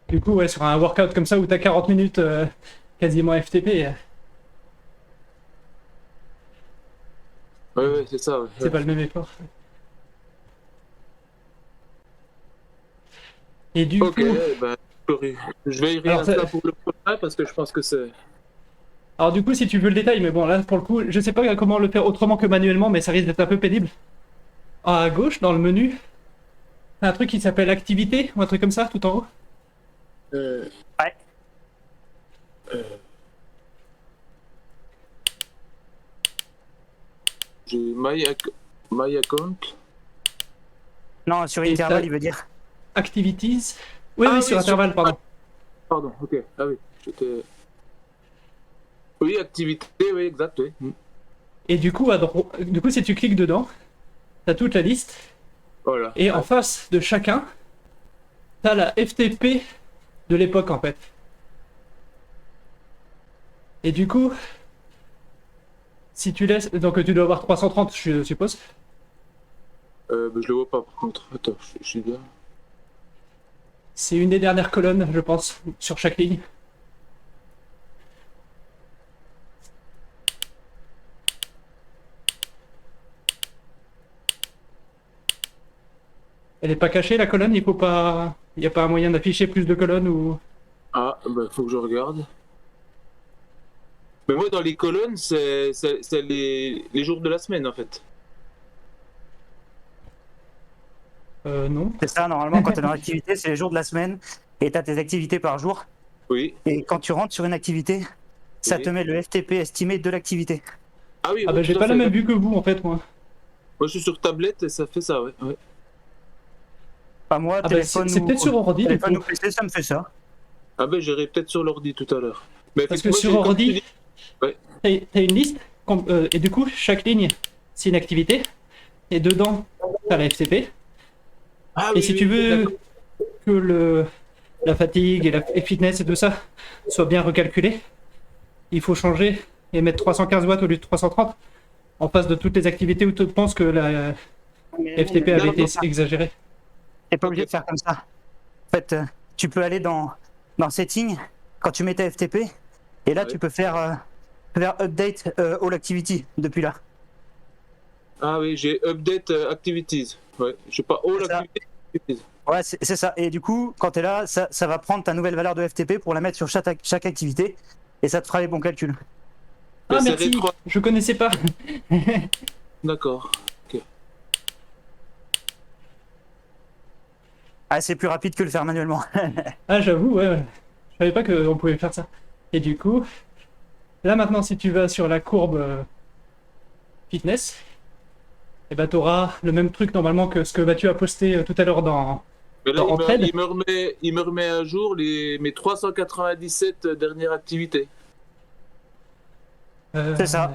Du coup, ouais, sur un workout comme ça où t'as 40 minutes quasiment FTP, Ouais, c'est ça, ouais. c'est pas le même effort. Et du Ok, coup, ben, je vais y Alors, réinstaller ça- pour le prochain parce que je pense que c'est. alors du coup, si tu veux le détail, mais bon, là pour le coup, je sais pas comment le faire autrement que manuellement, mais ça risque d'être un peu pénible. À gauche, dans le menu, t'as un truc qui s'appelle activité ou un truc comme ça, tout en haut. Ouais. J'ai my account. Non, sur Et intervalle, t'as- il veut dire. Activities. Oui, Ah oui, oui, sur sur- intervalle, pardon. Pardon, ok. Ah oui, j'étais. Oui, activité, oui, exact, oui. Et du coup, du coup, si tu cliques dedans, t'as toute la liste. Voilà. Et en face de chacun, t'as la FTP de l'époque en fait. Et du coup, si tu laisses. Donc tu dois avoir 330, je suppose. Ben, je le vois pas par contre. Attends, je suis bien. C'est une des dernières colonnes, je pense, sur chaque ligne. Elle est pas cachée la colonne, il faut pas. Il n'y a pas un moyen d'afficher plus de colonnes ou. Ah, ben, faut que je regarde. Mais moi, dans les colonnes, c'est les jours de la semaine en fait. Non. C'est ça, normalement, quand tu es dans l'activité, c'est les jours de la semaine et tu as tes activités par jour. Oui. Et quand tu rentres sur une activité, ça Oui. te met le FTP estimé de l'activité. Ah oui, Ah oui, bah j'ai tout à pas la fait. même vue que vous en fait, moi. Moi, je suis sur tablette et ça fait ça, ouais. Ouais. Pas moi, Ah bah téléphone c'est peut-être sur ordi du téléphone coup. ou PC, ça me fait ça. Ah ben, j'irai peut-être sur l'ordi tout à l'heure. Mais Parce que effectivement, sur comme tu ordi, dis- Ouais. t'as une liste, et du coup, chaque ligne, c'est une activité, et dedans, t'as la FTP. Ah Et oui, si oui, tu oui, veux d'accord. que la fatigue et fitness et tout ça soit bien recalculé, il faut changer et mettre 315 watts au lieu de 330 en face de toutes les activités où tu penses que la FTP avait été exagérée. T'es pas obligé de faire comme ça. En fait, tu peux aller dans Settings, quand tu mets ta FTP, et là, Ouais. tu peux faire Update All Activity depuis là. Ah oui, j'ai Update Activities. Ouais, je sais pas, All C'est ça. Activities. Ouais, c'est ça. Et du coup, quand tu es là, ça va prendre ta nouvelle valeur de FTP pour la mettre sur chaque activité, et ça te fera les bons calculs. Mais Ah c'est merci, rétro. je connaissais pas. D'accord. Ah, c'est plus rapide que le faire manuellement. Ah j'avoue, ouais. Je savais pas qu'on pouvait faire ça. Et du coup, là maintenant si tu vas sur la courbe fitness, et bah t'auras le même truc normalement que ce que Mathieu a posté tout à l'heure dans Mais là, En trade il me remet à jour mes 397 dernières activités. C'est ça.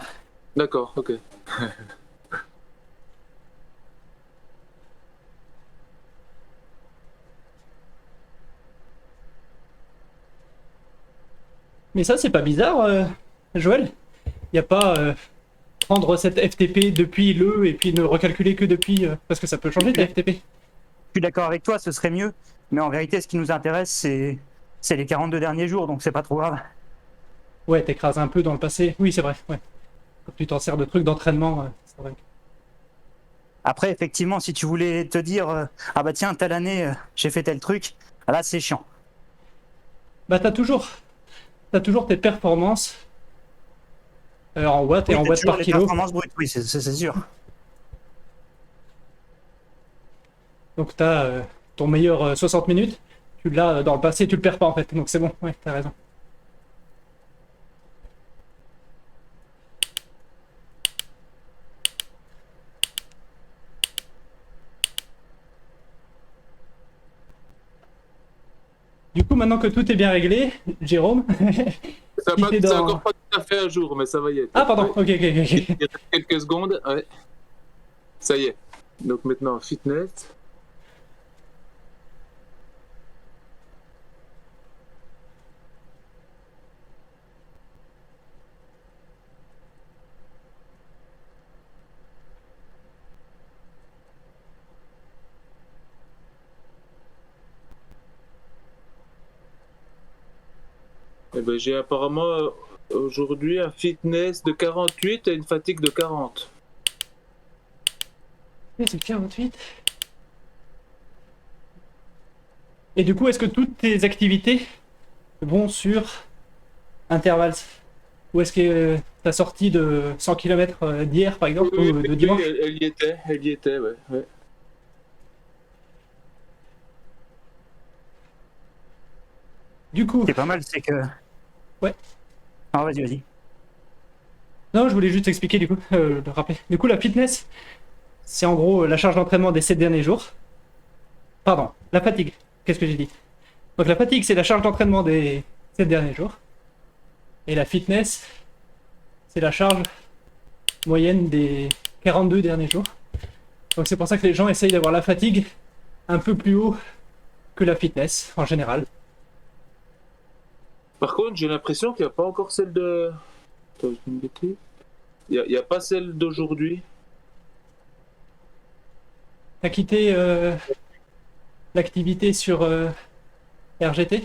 D'accord, ok. Mais ça, c'est pas bizarre, Joël? Y a pas prendre cette FTP depuis le et puis ne recalculer que depuis. Parce que ça peut changer ta FTP. Je suis d'accord avec toi, ce serait mieux. Mais en vérité, ce qui nous intéresse, c'est les 42 derniers jours, donc c'est pas trop grave. Ouais, t'écrases un peu dans le passé. Oui, c'est vrai. Ouais. Quand tu t'en sers de trucs d'entraînement, c'est vrai. Après, effectivement, si tu voulais te dire ah bah tiens, telle année, j'ai fait tel truc, là c'est chiant. Bah, t'as toujours tes performances en watts et Oui, en t'as watts toujours par les kilo. performances brutes, oui, c'est sûr. Donc t'as ton meilleur 60 minutes. Tu l'as dans le passé, tu le perds pas en fait. Donc c'est bon. Ouais, t'as raison. Du coup, maintenant que tout est bien réglé, Jérôme, Ça Si t'es c'est dans- encore pas tout à fait à jour, mais ça va y être. ah pardon, Ouais. ok. Il reste quelques secondes, ouais. Ça y est. Donc maintenant, fitness. Eh ben, j'ai apparemment aujourd'hui un fitness de 48 et une fatigue de 40. C'est 48. Et du coup, est-ce que toutes tes activités vont sur intervalles? Ou est-ce que ta sortie de 100 km d'hier, par exemple, ou de dimanche? Elle y était, ouais. Ouais. Du coup, Ce qui est pas mal, c'est que. Ouais. Ah, vas-y. non, je voulais juste expliquer, du coup, le rappeler. Du coup, la fitness, c'est en gros la charge d'entraînement des 7 derniers jours. Pardon, la fatigue. Qu'est-ce que j'ai dit? Donc la fatigue, c'est la charge d'entraînement des 7 derniers jours. Et la fitness, c'est la charge moyenne des 42 derniers jours. Donc c'est pour ça que les gens essayent d'avoir la fatigue un peu plus haut que la fitness, en général. Par contre, j'ai l'impression qu'il n'y a pas encore celle de. Attends, je dis une bêtise. Il n'y a pas celle d'aujourd'hui. T'as quitté l'activité sur RGT?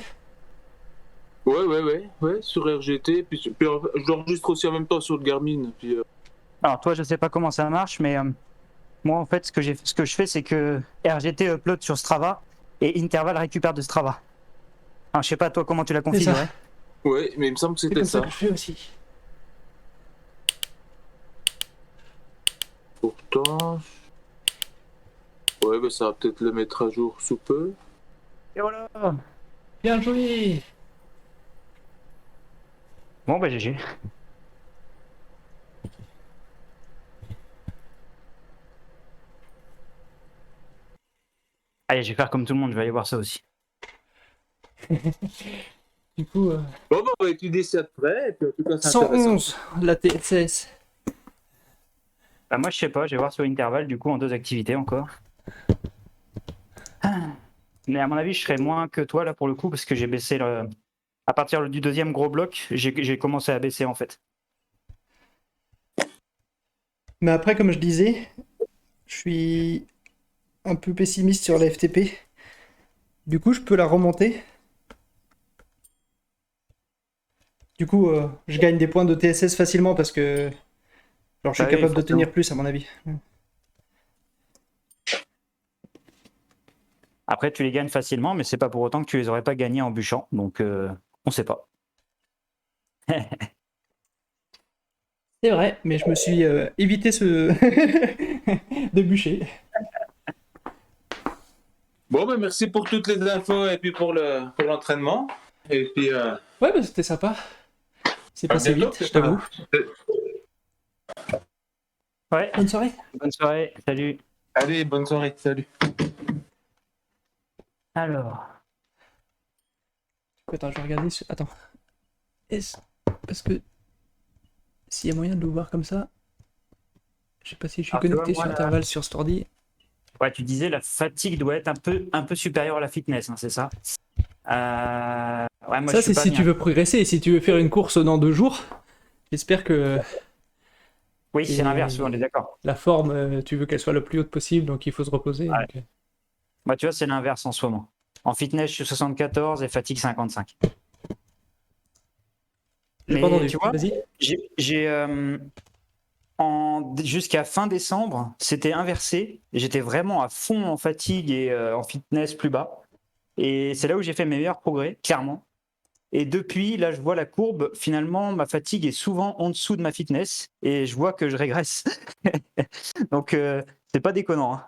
Ouais, sur RGT. Puis je l'enregistre aussi en même temps sur le Garmin. Puis, Alors, toi, je sais pas comment ça marche, mais moi, en fait, ce que je fais, c'est que RGT upload sur Strava et Interval récupère de Strava. Alors, je sais pas, toi, comment tu l'as C'est configuré. ça. ouais, mais il me semble que C'est c'était comme ça ça. que je fais aussi. Pourtant. Ouais, bah, ça va peut-être le mettre à jour sous peu. Et voilà. Bien joué! Bon, bah, GG. Allez, je vais faire comme tout le monde, je vais aller voir ça aussi. Du coup, Bon, bah, on va étudier ça de près. Et puis, en tout cas, c'est intéressant. 111, la TSS. Bah, moi, je sais pas, je vais voir sur Interval, du coup, en 2 activités encore. Mais à mon avis, je serai moins que toi, là, pour le coup, parce que j'ai baissé le. À partir du 2e gros bloc, j'ai commencé à baisser, en fait. Mais après, comme je disais, je suis un peu pessimiste sur la FTP. Du coup, je peux la remonter. Du coup, je gagne des points de TSS facilement parce que genre, je suis Bah oui, capable de forcément. tenir plus, à mon avis. Après, tu les gagnes facilement, mais c'est pas pour autant que tu les aurais pas gagnés en bûchant, donc on sait pas. C'est vrai, mais je me suis évité ce de bûcher. Bon, bah, merci pour toutes les infos et puis pour l'entraînement. Et puis, Ouais, bah, c'était sympa. C'est à passé bientôt, vite, je t'avoue. Ouais, Bonne soirée. bonne soirée, salut. Allez, bonne soirée, salut. Alors, Attends, je vais regarder. Attends. Parce que s'il y a moyen de le voir comme ça, je sais pas si je suis Alors, tu vois, connecté moi, sur là- intervalle sur cet ordi. ouais, tu disais la fatigue doit être un peu supérieure à la fitness, hein, c'est ça? Ouais, moi je Ça, suis c'est pas si bien. tu veux progresser et si tu veux faire une course dans 2 jours. J'espère que Oui, c'est Et- l'inverse, on est d'accord. la forme, tu veux qu'elle soit le plus haute possible, donc il faut se reposer. Ouais. donc, Moi, tu vois, c'est l'inverse en ce moment. En fitness, je suis 74 et fatigue 55. J'ai pas Mais entendu. tu vois, Vas-y. jusqu'à fin décembre, c'était inversé. J'étais vraiment à fond en fatigue et en fitness plus bas. Et c'est là où j'ai fait mes meilleurs progrès, clairement. Et depuis, là, je vois la courbe. Finalement, ma fatigue est souvent en dessous de ma fitness et je vois que je régresse. Donc, c'est pas déconnant, hein.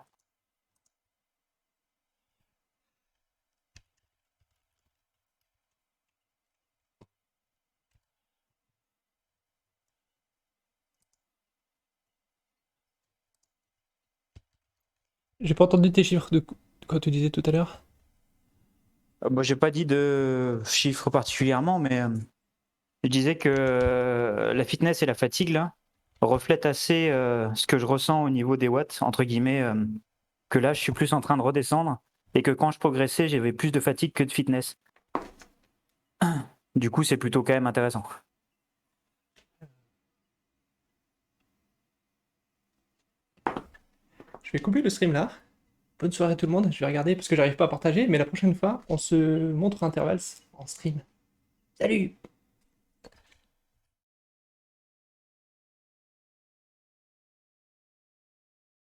J'ai pas entendu tes chiffres de quoi tu disais tout à l'heure. Moi, j'ai pas dit de chiffres particulièrement, mais je disais que la fitness et la fatigue, là, reflètent assez ce que je ressens au niveau des watts, entre guillemets, que là, je suis plus en train de redescendre et que quand je progressais, j'avais plus de fatigue que de fitness. Du coup, c'est plutôt quand même intéressant. Je vais couper le stream là. Bonne soirée tout le monde. Je vais regarder parce que j'arrive pas à partager, mais la prochaine fois, on se montre intervalles en stream. Salut!